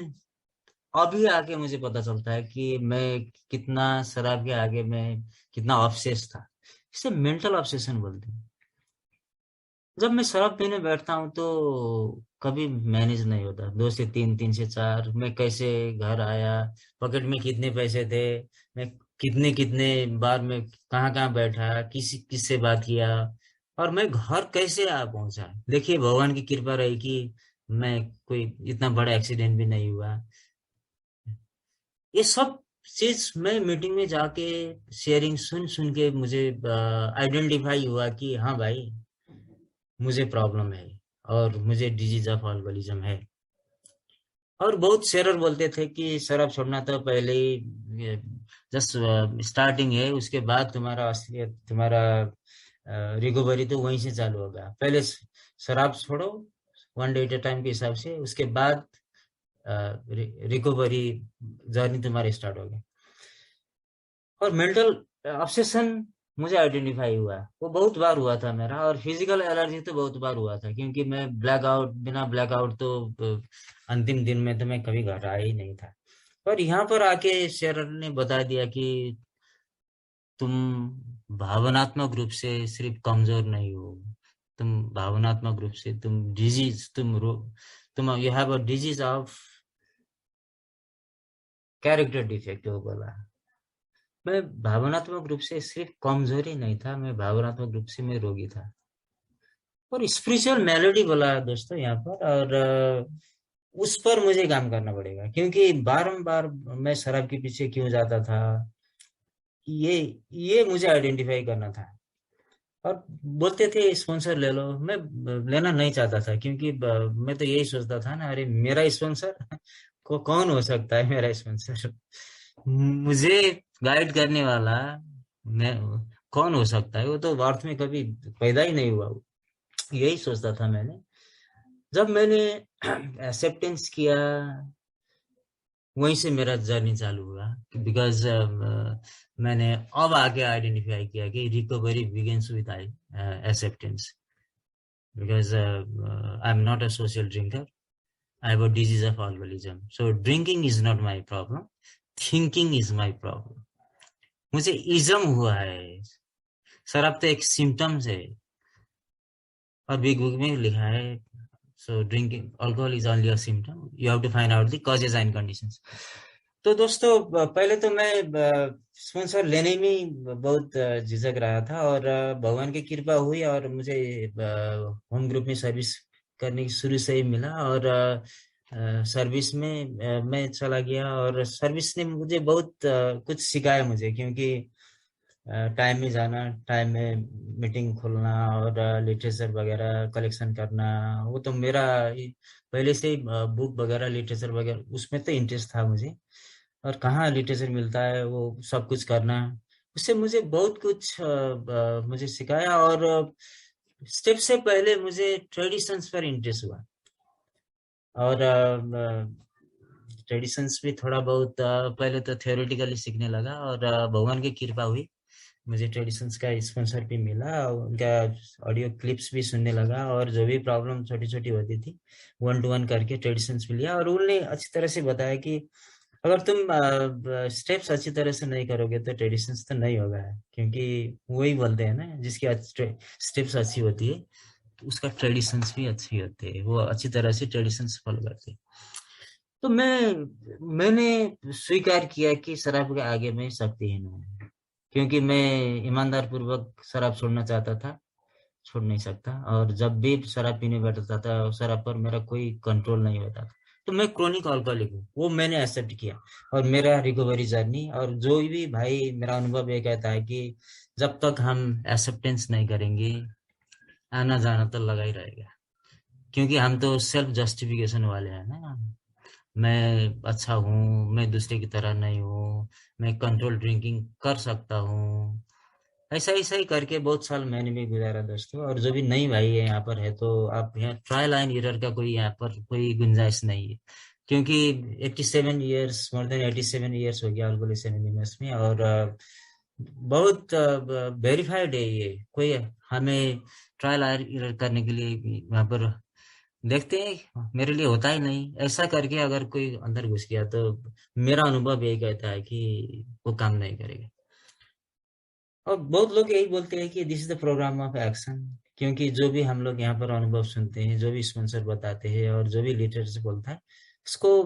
अभी आके मुझे पता चलता है कि मैं कितना शराब के आगे मैं कितना ऑब्सेस था। इसे मेंटल ऑब्सेशन बोलते हैं। जब मैं शराब पीने बैठता हूँ तो कभी मैनेज नहीं होता, 2 से 3, 3 से 4, मैं कैसे घर आया, पॉकेट में कितने पैसे थे, मैं कितने कितने बार मैं कहाँ कहाँ बैठा, किससे बात किया, और मैं घर कैसे आ पहुंचा। देखिए भगवान की कृपा रही कि मैं कोई इतना बड़ा एक्सीडेंट भी नहीं हुआ। ये सब चीज मैं मीटिंग में जाके शेयरिंग सुन सुन के मुझे आइडेंटिफाई हुआ कि हाँ भाई, मुझे प्रॉब्लम है और मुझे डिजीज ऑफ अल्कोहलिज्म है। और बहुत शेरर बोलते थे कि शराब छोड़ना तो पहले ही जस्ट स्टार्टिंग है, उसके बाद तुम्हारा असलियत, तुम्हारा रिकवरी तो वहीं से चालू होगा। पहले शराब छोड़ो 1 डे एट ए टाइम के हिसाब से, उसके बाद रिकवरी जर्नी तुम्हारी स्टार्ट होगी। और मेंटल ऑब्सेशन मुझे आइडेंटिफाई हुआ, वो बहुत बार हुआ था मेरा। और फिजिकल एलर्जी तो बहुत बार हुआ था, क्योंकि मैं ब्लैकआउट, बिना ब्लैकआउट तो अंतिम दिन में तो मैं कभी घर आया ही नहीं था। पर यहाँ पर आके शेरर ने बता दिया कि तुम भावनात्मक रूप से सिर्फ कमजोर नहीं हो, तुम भावनात्मक रूप से तुम डिजीज, तुम you have a disease of character defect, वो बोला। मैं भावनात्मक रूप से सिर्फ कमजोरी नहीं था, मैं भावनात्मक रूप से मैं रोगी था। और स्पिरिचुअल मेलोडी बोला दोस्तों यहाँ पर। और उस पर मुझे काम करना पड़ेगा, क्योंकि बारंबार मैं शराब के पीछे क्यों जाता था, ये ये मुझे आइडेंटिफाई करना था। और बोलते थे स्पॉन्सर ले लो, मैं लेना नहीं चाहता था, क्योंकि मैं तो यही सोचता था ना, अरे मेरा स्पॉन्सर को कौन हो सकता है, मेरा स्पॉन्सर मुझे गाइड करने वाला मैं कौन हो सकता है, वो तो अर्थ में कभी पैदा ही नहीं हुआ। यही सोचता था मैंने। जब मैंने एक्सेप्टेंस किया, वहीं से मेरा जर्नी चालू हुआ। बिकॉज मैंने अब आके आइडेंटिफाई किया कि recovery begins with acceptance. Because I am not a social drinker, I have a disease of alcoholism. So drinking is not my problem, thinking is my problem. मुझे इज्म हुआ है, शराब तो एक सिम्टम्स है। और बिग बुक में लिखा है, so drinking alcohol is only a symptom, you have to find out the causes and conditions. तो दोस्तों, पहले तो मैं स्पॉन्सर लेने में बहुत झिझक रहा था। और भगवान की कृपा हुई और मुझे होम ग्रुप में सर्विस करने की शुरू से ही मिला। और सर्विस में मैं चला गया, और सर्विस ने मुझे बहुत कुछ सिखाया मुझे, क्योंकि टाइम में जाना, टाइम में मीटिंग खोलना, और लिटरेचर वगैरह कलेक्शन करना, वो तो मेरा पहले से ही बुक वगैरह, लिटरेचर वगैरह उसमें तो इंटरेस्ट था मुझे। और कहाँ लिटरेचर मिलता है वो सब कुछ करना, उससे मुझे बहुत कुछ मुझे सिखाया। और स्टेप से पहले मुझे ट्रेडिशंस पर इंटरेस्ट हुआ। और ट्रेडिशंस भी थोड़ा बहुत पहले तो थियोरेटिकली सीखने लगा। और भगवान की कृपा हुई, मुझे ट्रेडिशंस का स्पॉन्सर भी मिला, उनका ऑडियो क्लिप्स भी सुनने लगा। और जो भी प्रॉब्लम छोटी छोटी होती थी, 1 to 1 करके ट्रेडिशंस भी लिया। और उन्होंने अच्छी तरह से बताया कि अगर तुम स्टेप्स अच्छी तरह से नहीं करोगे तो ट्रेडिशंस तो नहीं होगा है, क्योंकि वही बोलते हैं ना, जिसकी स्टेप्स अच्छी होती है उसका ट्रेडिशंस भी अच्छी होते हैं, वो अच्छी तरह से ट्रेडिशंस फॉलो करते हैं। तो मैंने स्वीकार किया कि शराब के आगे मैं शक्तिहीन हूँ, क्योंकि मैं ईमानदार पूर्वक शराब छोड़ना चाहता था, छोड़ नहीं सकता। और जब भी शराब पीने बैठता था, शराब पर मेरा कोई कंट्रोल नहीं होता था। तो मैं क्रोनिक अल्कोहलिक हूँ, वो मैंने एक्सेप्ट किया। और मेरा रिकवरी जर्नी, और जो भी भाई, मेरा अनुभव ये कहता है कि जब तक हम एक्सेप्टेंस नहीं करेंगे, आना जाना तो लगा ही रहेगा। क्योंकि हम तो सेल्फ जस्टिफिकेशन वाले हैं ना, मैं अच्छा हूँ, मैं दूसरे की तरह नहीं हूँ, मैं कंट्रोल ड्रिंकिंग कर सकता हूँ। ऐसा ऐसा ही करके बहुत साल मैंने भी गुजारा दोस्तों। और जो भी नई भाई है यहाँ पर है, तो आप यहाँ ट्रायल एंड एरर का कोई यहाँ पर कोई गुंजाइश नहीं है। क्योंकि 87 ईयर्स, मोर देन 87 ईयर्स हो गया अल्कोहलिज्म एनोनिमस में। और बहुत वेरीफाइड है ये, कोई हमें ट्रायल एंड एरर करने के लिए यहाँ पर देखते हैं, मेरे लिए होता ही नहीं। ऐसा करके अगर कोई अंदर घुस गया तो मेरा अनुभव यही कहता है कि वो काम नहीं करेगा। और बहुत लोग यही बोलते हैं कि this is the programme of action, क्योंकि जो भी हम लोग यहाँ पर अनुभव सुनते हैं, जो भी स्पॉन्सर बताते हैं, और जो भी लिटरेचर बोलता है, उसको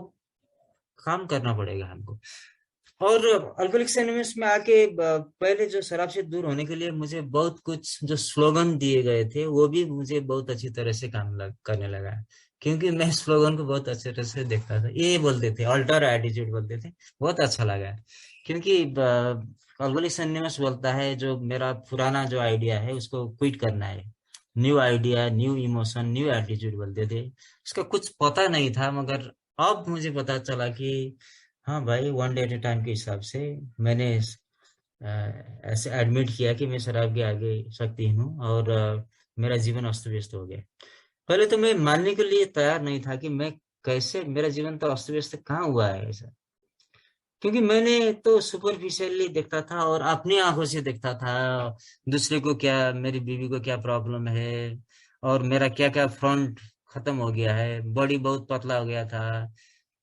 काम करना पड़ेगा हमको। और अल्कोहलिक्स एनोनिमस में आके पहले जो शराब से दूर होने के लिए मुझे बहुत कुछ जो स्लोगन दिए गए थे, वो भी मुझे बहुत अच्छी तरह से काम करने लगा। क्योंकि मैं स्लोगन को बहुत अच्छे तरह से देखता था। ये बोलते थे अल्टर एटीट्यूड बोलते थे, बहुत अच्छा लगा। क्योंकि अल्गोरिथम सन्निवेश बोलता है जो मेरा पुराना जो आइडिया है उसको क्विट करना है, new idea, new emotion, new attitude बोलते थे। उसका कुछ पता नहीं था, मगर अब मुझे पता चला कि हाँ भाई, one day at a time के हिसाब से मैंने ऐसे एडमिट किया कि मैं शराब के आगे शक्तिहीन हूँ, और मेरा जीवन अस्त व्यस्त हो गया। पहले तो मैं मानने के लिए तैयार नहीं था कि मैं कैसे, मेरा जीवन तो अस्त व्यस्त कहाँ हुआ है ऐसा। क्योंकि मैंने तो सुपरफिशियली देखता था और अपनी आंखों से देखता था दूसरे को, क्या मेरी बीवी को क्या प्रॉब्लम है, और मेरा क्या क्या फ्रंट खत्म हो गया है, बॉडी बहुत पतला हो गया था,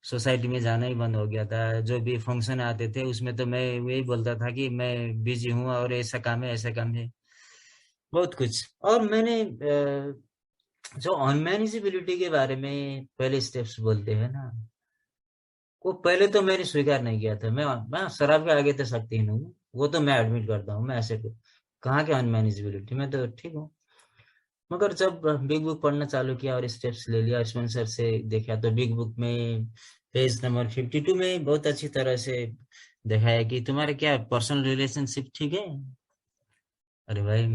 सोसाइटी में जाना ही बंद हो गया था। जो भी फंक्शन आते थे उसमें तो मैं यही बोलता था कि मैं बिजी हूँ और ऐसा काम है, ऐसा काम है, बहुत कुछ। और मैंने जो अनमैनेजेबिलिटी के बारे में पहले स्टेप्स बोलते हैं ना, वो पहले तो मैंने स्वीकार नहीं किया था। मैं शराब के आगे तो सकती हूँ, वो तो मैं एडमिट करता हूँ। मैं ऐसे कहाँ के अनमैनेजेबिलिटी, मैं तो ठीक हूँ। मगर जब बिग बुक पढ़ना चालू किया और स्टेप्स ले लिया, स्पॉन्सर से देखा, तो बिग बुक में पेज नंबर 52 में बहुत अच्छी तरह से देखा है कि तुम्हारे क्या पर्सनल रिलेशनशिप ठीक है। अरे भाई,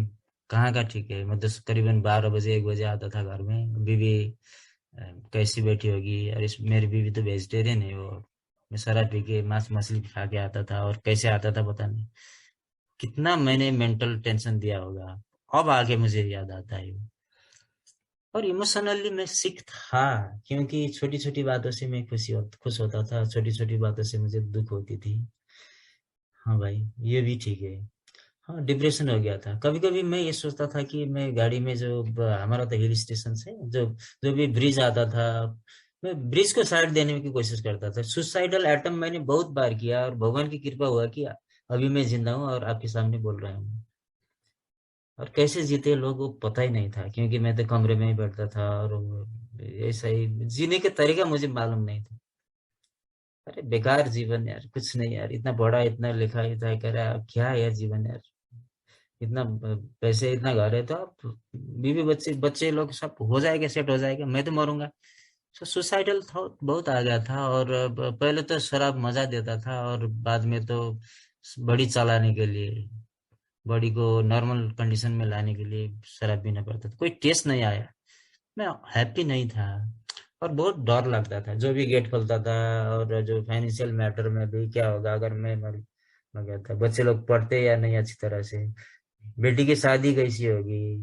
कहाँ का ठीक है? मैं तो करीबन 12 बजे 1 बजे आता था घर में। बीवी कैसी बैठी होगी? और इस मेरी बीवी तो वेजिटेरियन है वो। मैं शराब पी के मांस मछली खा के आता था, और कैसे आता था पता नहीं। कितना मैंने मेंटल टेंशन दिया होगा, अब आके मुझे याद आता है वो। और इमोशनली मैं सिक था, क्योंकि छोटी छोटी बातों से मैं खुश होता था, छोटी छोटी बातों से मुझे दुख होती थी। हाँ भाई, ये भी ठीक है। हाँ, डिप्रेशन हो गया था। कभी कभी मैं ये सोचता था कि मैं गाड़ी में जो हमारा तो हिल स्टेशन से जो जो भी ब्रिज आता था, मैं ब्रिज को साइड देने की कोशिश करता था। सुसाइडल अटेम्प्ट मैंने बहुत बार किया, और भगवान की कृपा हुआ कि अभी मैं जिंदा हूँ और आपके सामने बोल रहा हूँ। और कैसे जीते लोग वो पता ही नहीं था, क्योंकि मैं तो कमरे में ही बैठता था, और ऐसा ही जीने के तरीका मुझे मालूम नहीं था। अरे बेकार जीवन यार, कुछ नहीं यार, इतना बड़ा, इतना लिखा, इतना करा, क्या है यार जीवन यार। इतना पैसे, इतना घर है, तो आप बीवी बच्चे बच्चे लोग सब हो जाएगा, सेट हो जाएगा, मैं तो मरूंगा। सो सुसाइडल थॉट बहुत आ गया था। और पहले तो शराब मजा देता था, और बाद में तो बॉडी चलाने के लिए, बॉडी को नॉर्मल कंडीशन में लाने के लिए शराब पीना पड़ता था। कोई टेस्ट नहीं आया, मैं हैप्पी नहीं था, और बहुत डर लगता था जो भी गेट खोलता था। और जो फाइनेंशियल मैटर में भी क्या होगा अगर मैं मर गया था, बच्चे लोग पढ़ते या नहीं अच्छी तरह से, बेटी की शादी कैसी होगी,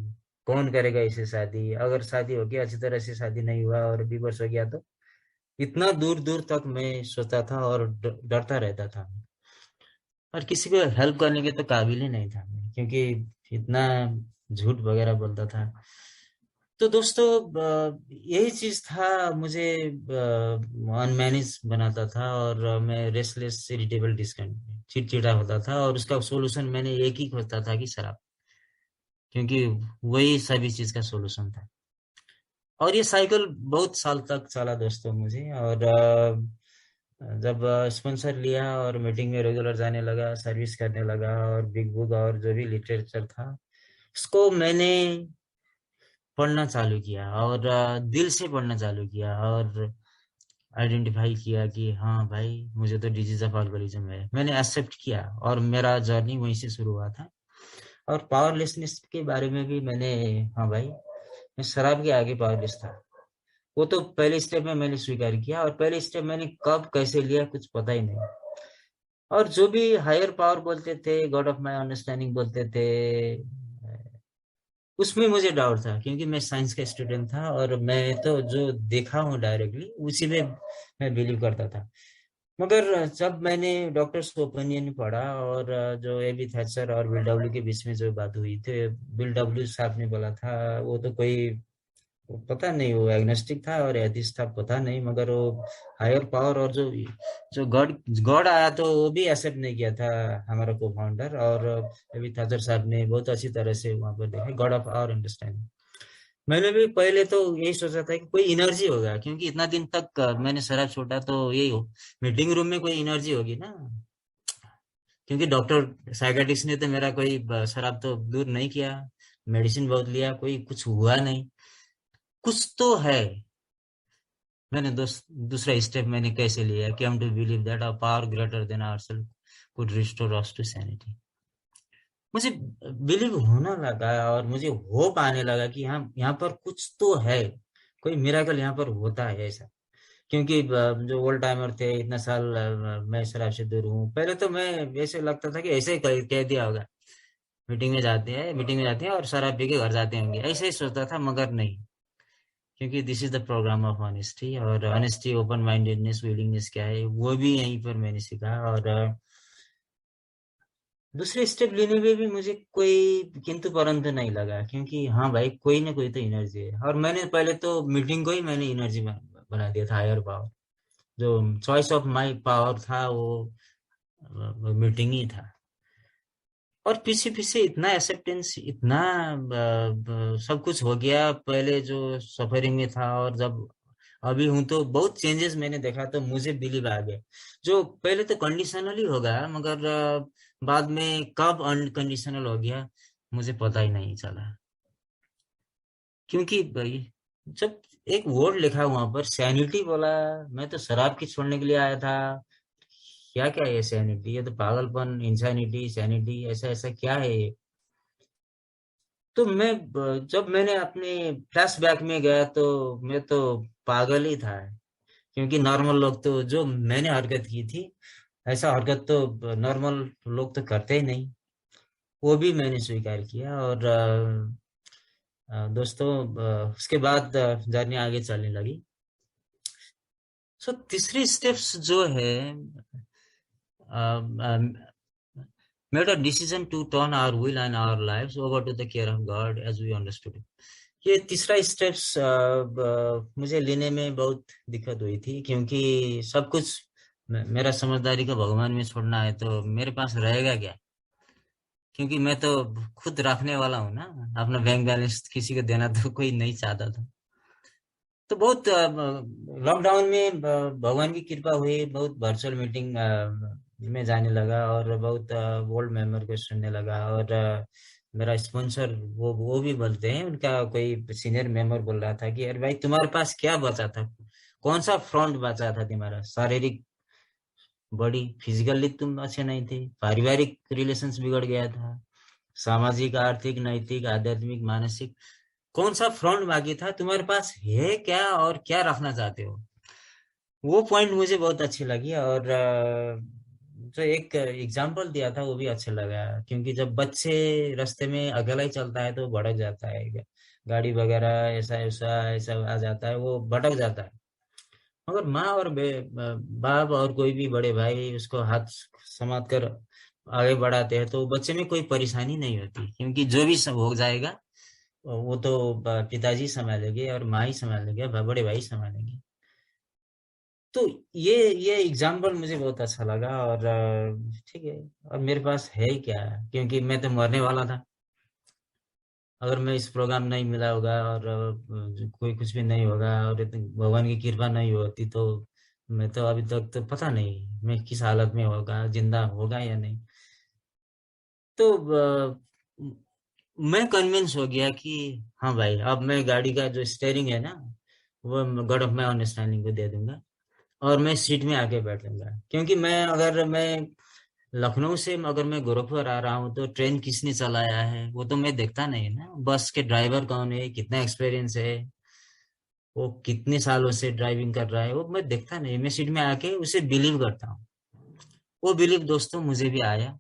कौन करेगा इसे शादी, अगर शादी होगी अच्छी तरह से, शादी नहीं हुआ और डिवोर्स हो गया तो। इतना दूर दूर तक मैं सोचता था और डरता रहता था। और किसी को हेल्प करने के तो काबिल ही नहीं था मैं, क्योंकि इतना झूठ वगैरह बोलता था। तो दोस्तों, यही चीज था मुझे अनमैनेज बनाता था, और मैं रेस्टलेस, इरिटेबल, डिस्कंट, चिड़चिड़ा होता था। और उसका सोल्यूशन मैंने एक ही खोजता था कि शराब, क्योंकि वही सभी चीज का सोल्यूशन था। और ये साइकिल बहुत साल तक चला दोस्तों मुझे। और जब स्पॉन्सर लिया और मीटिंग में रेगुलर जाने लगा, सर्विस करने लगा, और बिग बुक और जो भी लिटरेचर था उसको मैंने पढ़ना चालू किया, और दिल से पढ़ना चालू किया, और आइडेंटिफाई किया कि हाँ भाई, मुझे तो डिजीज ऑफ अल्कोहलिज्म है। मैंने एक्सेप्ट किया, और मेरा जर्नी वहीं से शुरू हुआ था। और पावरलेसनेस के बारे में भी मैंने, हाँ भाई, मैं शराब के आगे पावरलेस था। वो तो पहले स्टेप में मैंने स्वीकार किया, और पहले स्टेप मैंने कब कैसे लिया कुछ पता ही नहीं। और जो भी हायर पावर बोलते थे, गॉड ऑफ माय अंडरस्टैंडिंग बोलते थे, उसमें मुझे डाउट था, क्योंकि मैं साइंस का स्टूडेंट था, और मैं तो जो देखा हूँ डायरेक्टली उसी में मैं बिलीव करता था। मगर जब मैंने डॉक्टर्स ओपिनियन पढ़ा, और जो एबी थैचर और विल डब्ल्यू के बीच में जो बात हुई थी, विल डब्ल्यू साहब ने बोला था, वो तो कोई, वो पता नहीं, वो एग्नोस्टिक था और एथिस्ट था, पता नहीं, मगर वो हायर पावर और जो जो गॉड गॉड आया तो वो भी एक्सेप्ट नहीं किया था हमारा को फाउंडर। और अभी थाजर साहब ने बहुत अच्छी तरह से वहां पर देखा, गॉड ऑफ आवर अंडरस्टैंडिंग। मैंने भी पहले तो यही सोचा था कि कोई एनर्जी होगा, क्योंकि इतना दिन तक मैंने शराब छोड़ा, तो यही हो, मीटिंग रूम में कोई एनर्जी होगी ना। क्योंकि डॉक्टर साइकेट्रिस्ट ने तो मेरा कोई शराब तो दूर नहीं किया, मेडिसिन बहुत लिया, कोई कुछ हुआ नहीं, कुछ तो है। मैंने दूसरा स्टेप मैंने कैसे लिया कि हम to believe that a power greater than ourself could restore us to sanity. मुझे बिलीव होने लगा और मुझे होप आने लगा कि हाँ, यहाँ पर कुछ तो है, कोई मिराकल यहाँ पर होता है ऐसा। क्योंकि जो ओल्ड टाइमर थे, इतना साल मैं शराब से दूर हूँ। पहले तो मैं ऐसे लगता था कि ऐसे ही कह दिया होगा, मीटिंग में जाते हैं और शराब पी के घर जाते होंगे, ऐसे ही सोचता था। मगर नहीं, क्योंकि this is the programme of honesty, और ऑनेस्टी, ओपन माइंडेडनेस, विलिंगनेस क्या है वो भी यहीं पर मैंने सीखा। और दूसरे स्टेप लेने में भी मुझे कोई किंतु परंतु नहीं लगा, क्योंकि हाँ भाई, कोई ना कोई तो एनर्जी है। और मैंने पहले तो मीटिंग को ही मैंने एनर्जी बना दिया था, हायर पावर। जो चॉइस ऑफ माई पावर था वो मीटिंग ही था। और पीछे पीछे इतना एक्सेप्टेंस, इतना सब कुछ हो गया। पहले जो सफरिंग में था और जब अभी हूं, तो बहुत चेंजेस मैंने देखा, तो मुझे बिलीव आ गया। जो पहले तो कंडीशनली होगा, मगर बाद में कब अनकंडीशनल हो गया मुझे पता ही नहीं चला। क्योंकि भाई, जब एक वर्ड लिखा वहां पर सैनिटी बोला, मैं तो शराब की छोड़ने के लिए आया था। क्या क्या है ये सैनिटी? ये तो पागलपन, इंसानिटी, सैनिटी, ऐसा ऐसा क्या है ये? तो जब मैंने अपने फ्लैशबैक में गया, तो मैं तो पागल ही था। क्योंकि नॉर्मल लोग तो, जो मैंने हरकत की थी, ऐसा हरकत तो नॉर्मल लोग तो करते ही नहीं। वो भी मैंने स्वीकार किया। और दोस्तों, उसके बाद जर्नी आगे चलने लगी। सो तीसरी स्टेप्स जो है, made a decision to turn our will and our lives over to the care of God as we understood it. ये तीसरा स्टेप्स मुझे लेने में बहुत दिक्कत हुई थी, क्योंकि सब कुछ मेरा समझदारी का भगवान में छोड़ना है, तो मेरे पास रहेगा क्या? क्योंकि मैं तो खुद रखने वाला हूँ ना, अपना बैंक बैलेंस किसी को देना तो कोई नहीं चाहता था। तो बहुत लॉकडाउन में भगवान की कृपा हुई, बहुत वर्चुअल मीटिंग में जाने लगा, और बहुत ओल्ड मेंबर को सुनने लगा। और मेरा स्पॉन्सर, वो भी बोलते हैं, उनका कोई सीनियर मेंबर बोल रहा था कि अरे भाई, तुम्हारे पास क्या बचा था? कौन सा फ्रंट बचा था तुम्हारा? शारीरिक बॉडी, फिजिकली तुम अच्छे नहीं थे, पारिवारिक रिलेशंस बिगड़ गया था, सामाजिक, आर्थिक, नैतिक, आध्यात्मिक, मानसिक, कौन सा फ्रंट बाकी था? तुम्हारे पास है क्या और क्या रखना चाहते हो? वो पॉइंट मुझे बहुत अच्छी लगी। और जो एक एग्जाम्पल दिया था वो भी अच्छा लगा, क्योंकि जब बच्चे रास्ते में अकेला ही चलता है तो भटक जाता है, गाड़ी वगैरह ऐसा ऐसा ऐसा आ जाता है, वो भटक जाता है। मगर माँ और बाप और कोई भी बड़े भाई उसको हाथ समात कर आगे बढ़ाते हैं, तो बच्चे में कोई परेशानी नहीं होती, क्योंकि जो भी सब हो जाएगा वो तो पिताजी संभालेंगे और माँ ही संभालेंगे, बड़े भाई संभालेंगे। तो ये एग्जाम्पल मुझे बहुत अच्छा लगा। और ठीक है, और मेरे पास है ही क्या? क्योंकि मैं तो मरने वाला था। अगर मैं इस प्रोग्राम नहीं मिला होगा, और कोई कुछ भी नहीं होगा, और भगवान की कृपा नहीं होती, तो मैं तो अभी तक तो पता नहीं मैं किस हालत में होगा, जिंदा होगा या नहीं। तो मैं कन्विंस हो गया कि हाँ भाई, अब मैं गाड़ी का जो स्टेयरिंग है ना, वो गॉड ऑफ माई अंडरस्टैंडिंग को दे दूंगा, और मैं सीट में आके बैठूंगा। क्योंकि अगर मैं लखनऊ से अगर मैं गोरखपुर आ रहा हूँ, तो ट्रेन किसने चलाया है वो तो मैं देखता नहीं ना। बस के ड्राइवर कौन है, कितना एक्सपीरियंस है, वो कितने सालों से ड्राइविंग कर रहा है, वो मैं देखता नहीं। मैं सीट में आके उसे बिलीव करता हूँ। वो बिलीव दोस्तों मुझे भी आया,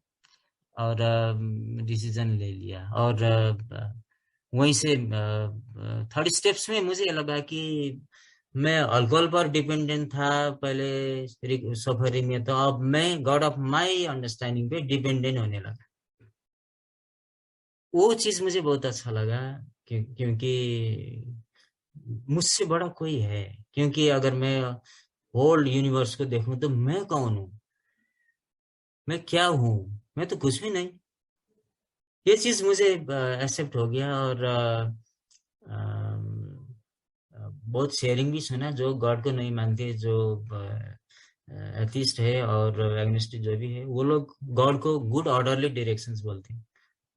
और डिसीजन ले लिया। और वहीं से थर्ड स्टेप्स में मुझे लगा कि मैं अल्कोहल पर डिपेंडेंट था पहले सफरिंग में, तो अब मैं गॉड ऑफ माई अंडरस्टैंडिंग पे डिपेंडेंट होने लगा। वो चीज मुझे बहुत अच्छा लगा, क्योंकि मुझसे बड़ा कोई है। क्योंकि अगर मैं होल यूनिवर्स को देखूं, तो मैं कौन हूँ? मैं क्या हूँ? मैं तो कुछ भी नहीं। ये चीज मुझे एक्सेप्ट हो गया। और बहुत शेयरिंग भी सुना, जो गॉड को नहीं मानते, जो एथिस्ट है और एग्नोस्टिक जो भी है, वो लोग गॉड को गुड ऑर्डरली डायरेक्शंस बोलते हैं।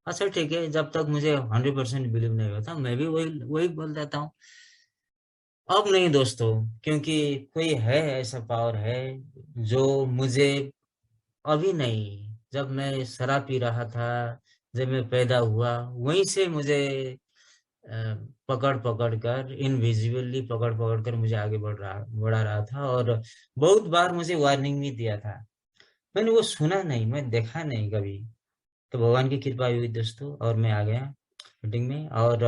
अच्छा ठीक है, जब तक मुझे 100% बिलीव नहीं होता, मैं भी वही वही बोल देता हूँ। अब नहीं दोस्तों, क्योंकि कोई है, ऐसा पावर है जो मुझे अभी नहीं, जब मैं शराब पी रहा था, जब मैं पैदा हुआ, वहीं से मुझे पकड़ पकड़ कर, इनविजिबली पकड़ पकड़ कर मुझे आगे बढ़ा रहा था। और बहुत बार मुझे वार्निंग भी दिया था, मैंने वो सुना नहीं, मैं देखा नहीं कभी। तो भगवान की कृपा हुई दोस्तों, और मैं आ गया मीटिंग में। और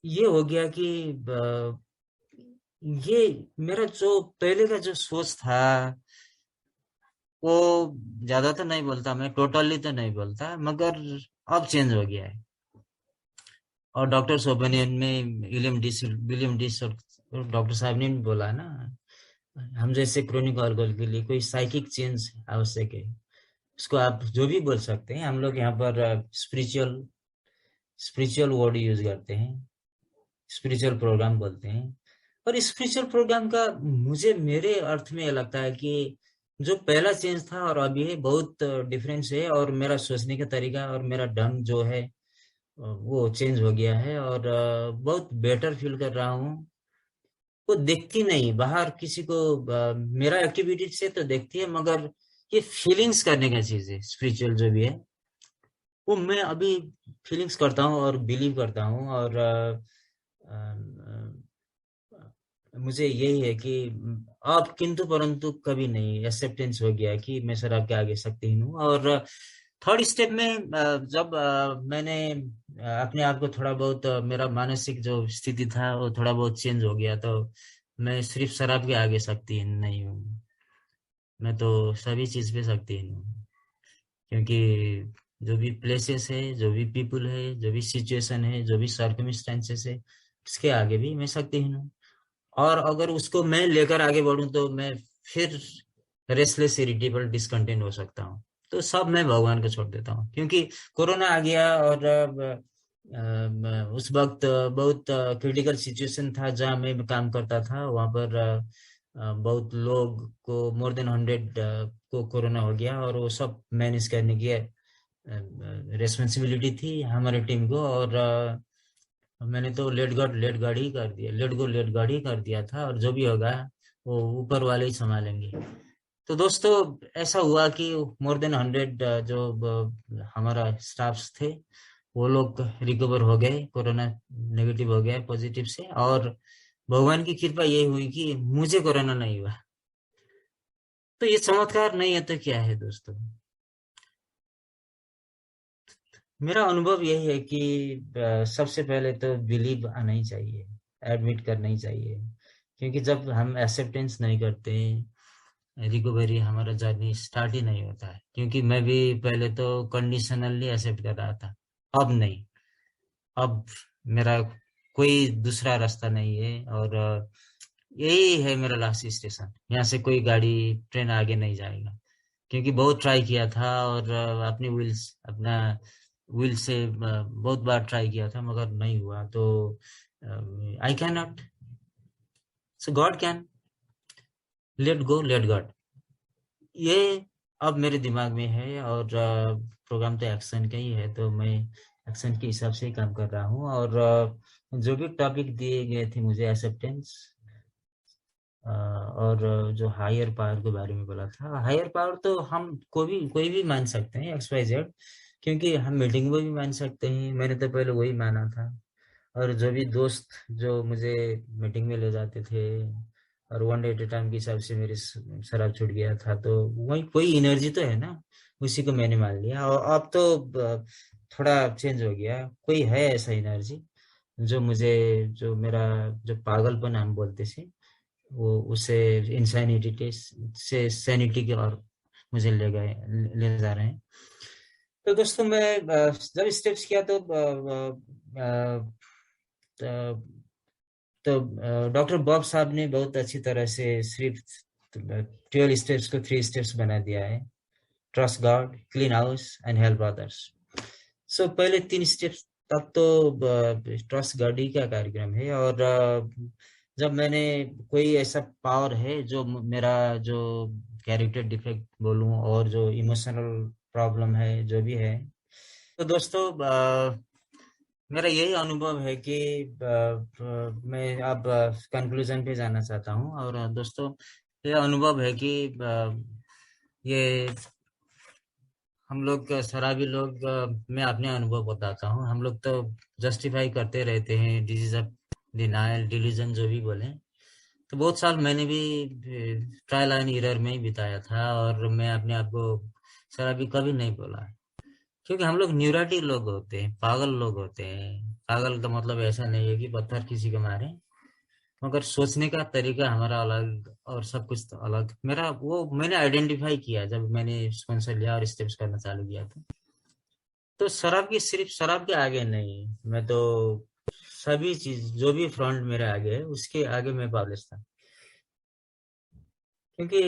ये हो गया कि ये मेरा जो पहले का जो सोच था, वो ज्यादा तो नहीं बोलता, मैं टोटली तो नहीं बोलता, मगर अब चेंज हो गया है। और डॉक्टर ओपिनियन में विलियम डिस और डॉक्टर साहब ने भी बोला ना, हम जैसे क्रोनिक ऑर्गल के लिए कोई साइकिक चेंज आवश्यक है। उसको आप जो भी बोल सकते हैं, हम लोग यहाँ पर स्पिरिचुअल स्पिरिचुअल वर्ड यूज करते हैं, स्पिरिचुअल प्रोग्राम बोलते हैं। और स्पिरिचुअल प्रोग्राम का मुझे, मेरे अर्थ में ये लगता है कि जो पहला चेंज था और अभी है, बहुत डिफरेंस है। और मेरा सोचने का तरीका और मेरा ढंग जो है वो चेंज हो गया है, और बहुत बेटर फील कर रहा हूँ। वो देखती नहीं बाहर किसी को, मेरा एक्टिविटी से तो देखती है, मगर ये फीलिंग्स करने का चीज है, स्पिरिचुअल जो भी है वो मैं अभी फीलिंग्स करता हूँ और बिलीव करता हूँ। और मुझे यही है कि अब किंतु परंतु कभी नहीं, एक्सेप्टेंस हो गया कि मैं सर आपके आगे शक्तिहीन हूँ। और थर्ड स्टेप में जब मैंने अपने आप को थोड़ा बहुत, मेरा मानसिक जो स्थिति था वो थोड़ा बहुत चेंज हो गया, तो मैं सिर्फ शराब के आगे शक्तिहीन नहीं हूँ, मैं तो सभी चीज पे शक्तिहीन हूँ। क्योंकि जो भी प्लेसेस है, जो भी पीपल है, जो भी सिचुएशन है, जो भी सर्कमस्टेंसेस है, उसके आगे भी मैं शक्तिहीन हूँ। और अगर उसको मैं लेकर आगे बढ़ूं तो मैं फिर रेस्टलेस, इरिटेबल, डिसकंटेंट हो सकता हूँ। तो सब मैं भगवान को छोड़ देता हूँ, क्योंकि कोरोना आ गया और उस वक्त बहुत क्रिटिकल सिचुएशन था जहाँ मैं काम करता था। वहाँ पर बहुत लोग को, मोर देन 100 को कोरोना हो गया, और वो सब मैनेज करने की रेस्पॉन्सिबिलिटी थी हमारे टीम को। और मैंने तो लेट गाड़ी ही कर दिया, लेट गो लेट गाड़ी ही कर दिया था, और जो भी होगा वो ऊपर वाले ही संभालेंगे। तो दोस्तों, ऐसा हुआ कि मोर देन 100 जो हमारा स्टाफ्स थे, वो लोग रिकवर हो गए, कोरोना नेगेटिव हो गया, पॉजिटिव से। और भगवान की कृपा यही हुई कि मुझे कोरोना नहीं हुआ। तो ये चमत्कार नहीं है तो क्या है दोस्तों। मेरा अनुभव यही है कि सबसे पहले तो बिलीव आना ही चाहिए, एडमिट करना ही चाहिए। क्योंकि जब हम एक्सेप्टेंस नहीं करते, रिकवरी, हमारा जर्नी स्टार्ट ही नहीं होता है। क्योंकि मैं भी पहले तो कंडीशनली एक्सेप्ट कर रहा था, अब नहीं। अब मेरा कोई दूसरा रास्ता नहीं है, और यही है मेरा लास्ट स्टेशन। यहाँ से कोई गाड़ी, ट्रेन आगे नहीं जाएगा। क्योंकि बहुत ट्राई किया था, और अपना व्हील से बहुत बार ट्राई किया था, मगर नहीं हुआ। तो I can not, so God can, let go let God. ये अब मेरे दिमाग में है। और प्रोग्राम तो एक्शन का ही है, तो मैं एक्शन के हिसाब से ही काम कर रहा हूँ। और जो भी टॉपिक दिए गए थे मुझे, एक्सेप्टेंस, और जो हायर पावर के बारे में बोला था, हायर पावर तो हम कोई भी मान सकते हैं, एक्स वाई जेड। क्योंकि हम मीटिंग में भी मान सकते हैं, मैंने तो पहले वही माना था। और जो भी दोस्त जो मुझे मीटिंग में ले जाते थे, और one day at a time के हिसाब से मेरी शराब छूट गया था, तो वही कोई एनर्जी तो है ना, उसी को मैंने मान लिया। और अब तो थोड़ा चेंज हो गया, कोई है ऐसा एनर्जी जो मुझे, जो मेरा, जो पागलपन हम बोलते थे, वो उसे इंसानिटी से सैनिटी की ओर मुझे ले जा रहे हैं। तो दोस्तों, मैं जब स्टेप्स किया तो डॉक्टर बॉब साहब ने बहुत अच्छी तरह से सिर्फ 12 स्टेप्स को 3 स्टेप्स बना दिया है। Trust God, clean house and help others. So पहले 3 स्टेप्स तक तो ट्रस्ट गॉड ही का कार्यक्रम है। और जब मैंने, कोई ऐसा पावर है जो मेरा, जो कैरेक्टर डिफेक्ट बोलूं, और जो इमोशनल प्रॉब्लम है, जो भी है, तो दोस्तों मेरा यही अनुभव है कि मैं अब कंक्लूजन पे जाना चाहता हूँ। और दोस्तों, ये अनुभव है कि ये हम लोग शराबी लोग, मैं अपने अनुभव बताता हूँ। हम लोग तो जस्टिफाई करते रहते हैं, डिजीज ऑफ डिनायल, डिलीजन, जो भी बोले। तो बहुत साल मैंने भी ट्रायल एंड एरर में ही बिताया था, और मैं अपने आप को शराबी कभी नहीं बोला। क्योंकि हम लोग न्यूराटिक लोग होते हैं, पागल लोग होते हैं। पागल का मतलब ऐसा नहीं है कि पत्थर किसी को मारे, मगर सोचने का तरीका हमारा अलग और सब कुछ तो अलग। मेरा वो मैंने आइडेंटिफाई किया जब मैंने स्पॉन्सर लिया और स्टेप्स करना चालू किया था। तो शराब की, सिर्फ शराब के आगे नहीं, मैं तो सभी चीज जो भी फ्रंट मेरे आगे है उसके आगे मैं पावलिस था। क्योंकि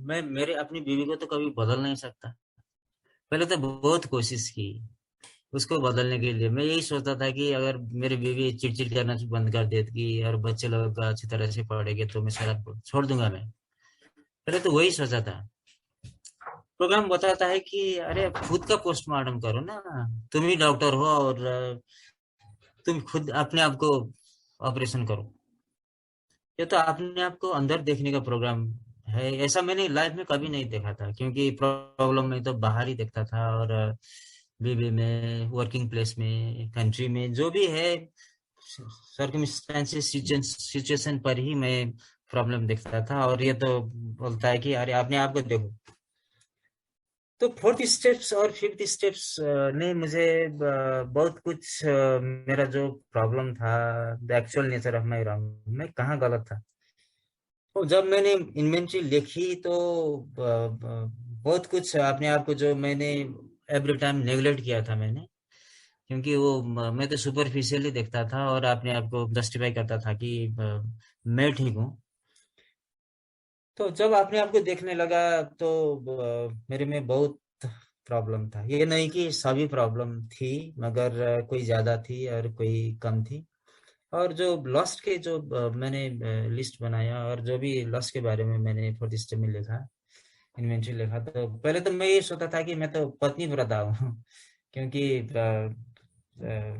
मैं मेरे अपनी बीवी को तो कभी बदल नहीं सकता। पहले तो बहुत कोशिश की उसको बदलने के लिए। मैं यही सोचता था कि अगर मेरी बीवी चिड़चिड़ करना बंद कर देती और बच्चे लोग अच्छी तरह से पढ़ेंगे तो मैं शराब छोड़ दूंगा। मैं पहले तो वही सोचा था। प्रोग्राम बताता है कि अरे खुद का पोस्टमार्टम करो ना, तुम ही डॉक्टर हो, और तुम खुद अपने आप को ऑपरेशन करो। ये तो अपने आप को अंदर देखने का प्रोग्राम है। ऐसा मैंने लाइफ में कभी नहीं देखा था, क्योंकि प्रॉब्लम में तो बाहर ही देखता था, और बीवी में, वर्किंग प्लेस में, कंट्री में, जो भी है सर्कमस्टेंसेस, सिचुएशन पर ही मैं प्रॉब्लम देखता था। और ये तो बोलता है कि अरे अपने आप को देखो। तो फोर्थ स्टेप्स और फिफ्थ स्टेप्स ने मुझे बहुत कुछ, मेरा जो प्रॉब्लम था, the actual nature of my wrong, मैं कहाँ गलत था। तो जब मैंने इन्वेंट्री लिखी तो बहुत कुछ अपने आप को, जो मैंने एवरी टाइम नेग्लेक्ट किया था मैंने, क्योंकि वो मैं तो सुपरफिशियली देखता था और अपने आप को जस्टिफाई करता था कि मैं ठीक हूँ। तो जब अपने आप को देखने लगा तो मेरे में बहुत प्रॉब्लम था। ये नहीं कि सभी प्रॉब्लम थी, मगर कोई ज्यादा थी और कोई कम थी। और जो लॉस्ट के जो मैंने लिस्ट बनाया, और जो भी लॉस्ट के बारे में मैंने फोर्थ स्टेप में लिखा, इन्वेंट्री लिखा, तो पहले तो मैं ये सोचता था कि मैं तो पत्नी व्रता हूँ। क्योंकि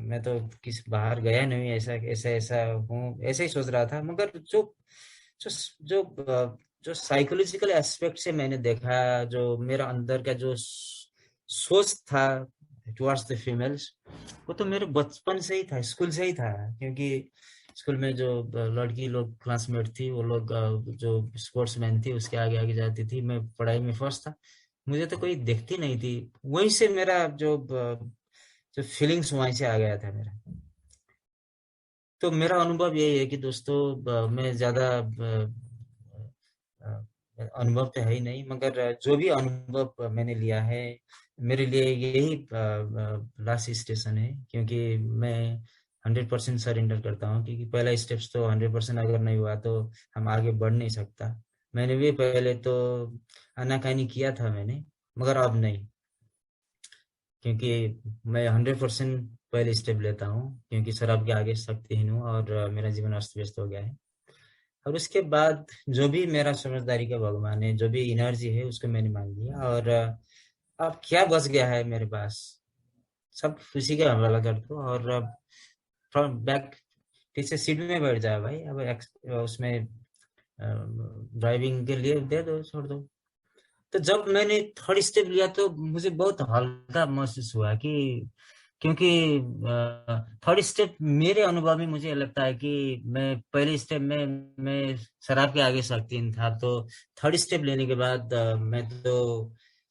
मैं तो किस बाहर गया नहीं, ऐसा ऐसा ऐसा हूँ, ऐसे ही सोच रहा था। मगर जो जो जो साइकोलॉजिकल एस्पेक्ट से मैंने देखा, जो मेरा अंदर का जो सोच था टुवर्ड्स द फीमेल्स, वो तो मेरे बचपन से ही था, स्कूल से ही था। क्योंकि स्कूल में जो लड़की लोग क्लासमेट थी, वो लोग जो स्पोर्ट्समैन थी उसके आगे आगे जाती थी, मैं पढ़ाई में फर्स्ट था। मुझे तो कोई देखती नहीं थी। वहीं से मेरा जो फीलिंग्स वहीं से आ गया था मेरा। तो मेरा अनुभव यही है कि दोस्तों, मैं ज्यादा अनुभव तो है ही नहीं, मगर जो भी अनुभव मैंने लिया है, मेरे लिए यही लास्ट स्टेशन है। क्योंकि मैं 100% सरेंडर करता हूँ, क्योंकि पहला स्टेप्स तो 100% अगर नहीं हुआ तो हम आगे बढ़ नहीं सकता। मैंने भी पहले तो आनाकानी किया था मैंने, मगर अब नहीं। क्योंकि मैं 100% पहले स्टेप लेता हूँ, क्योंकि शराब के आगे शक्तिहीन हूँ और मेरा जीवन अस्त व्यस्त हो गया है। और उसके बाद जो भी मेरा समझदारी का भगवान है, जो भी एनर्जी है, उसको मैंने मान लिया। और अब क्या बच गया है मेरे पास, सब उसी का हवाला कर दो। और अब फ्रंट बैक पीछे सीट में बैठ जाए भाई, अब उसमें ड्राइविंग के लिए दे दो, छोड़ दो। तो जब मैंने थर्ड स्टेप लिया तो मुझे बहुत हल्का महसूस हुआ, कि क्योंकि थर्ड स्टेप मेरे अनुभव में मुझे लगता है कि मैं पहले स्टेप में मैं शराब के आगे शक्तिहीन था। तो थर्ड स्टेप लेने के बाद मैं तो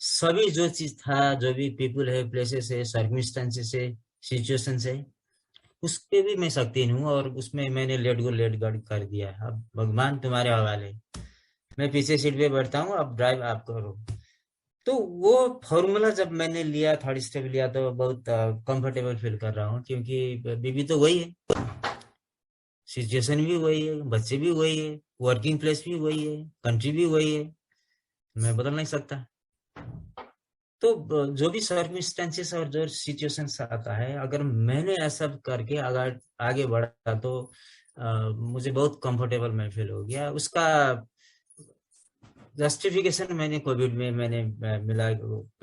सभी जो चीज था, जो भी पीपल है, प्लेसेस है, सर्कमस्टेंसेस है, सिचुएशन है, उस पे भी मैं शक्तिहीन हूँ। और उसमें मैंने लेट गो कर दिया। अब भगवान तुम्हारे हवाले, मैं पीछे सीट पे बैठता हूँ, अब ड्राइव आप करो। तो वो फॉर्मूला जब मैंने लिया, थर्ड स्टेप लिया, तो बहुत कंफर्टेबल फील कर रहा हूँ। क्योंकि बीबी तो वही है, सिचुएशन भी वही है, बच्चे भी वही है, वर्किंग प्लेस भी वही है, कंट्री भी वही है, मैं बदल नहीं सकता। तो जो भी सर्कमस्टेंसेस और जो सिचुएशंस आता है, अगर मैंने ऐसा करके अगर आगे बढ़ा तो मुझे बहुत कंफर्टेबल मैं फील हो गया। उसका जस्टिफिकेशन मैंने कोविड में मैंने मिला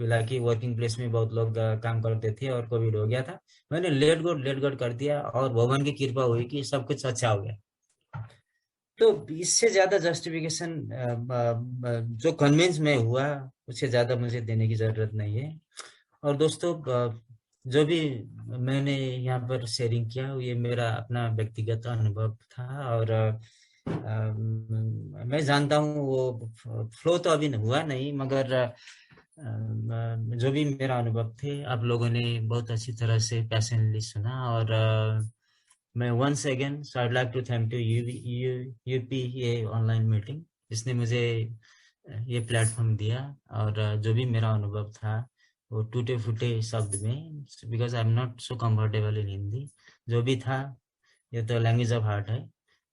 मिला कि वर्किंग प्लेस में बहुत लोग काम करते थे और कोविड हो गया था। मैंने लेट गोट कर दिया और भगवान की कृपा हुई कि सब कुछ अच्छा हो गया। तो इससे ज्यादा जस्टिफिकेशन जो कन्विंस में हुआ उससे ज्यादा मुझे देने की जरूरत नहीं है। और दोस्तों, जो भी मैंने यहाँ पर शेयरिंग किया ये मेरा अपना व्यक्तिगत अनुभव था। और मैं जानता हूँ वो फ्लो तो अभी हुआ नहीं, मगर जो भी मेरा अनुभव थे आप लोगों ने बहुत अच्छी तरह से पैशनेटली सुना। और मैं once again so I like to thank you UP ये ऑनलाइन मीटिंग जिसने मुझे ये प्लेटफॉर्म दिया। और जो भी मेरा अनुभव था वो टूटे फूटे शब्द में, because I am not so comfortable in Hindi, जो भी था ये तो लैंग्वेज ऑफ हार्ट है,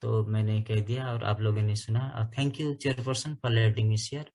तो मैंने कह दिया और आप लोगों ने सुना। Thank you chairperson for letting me share.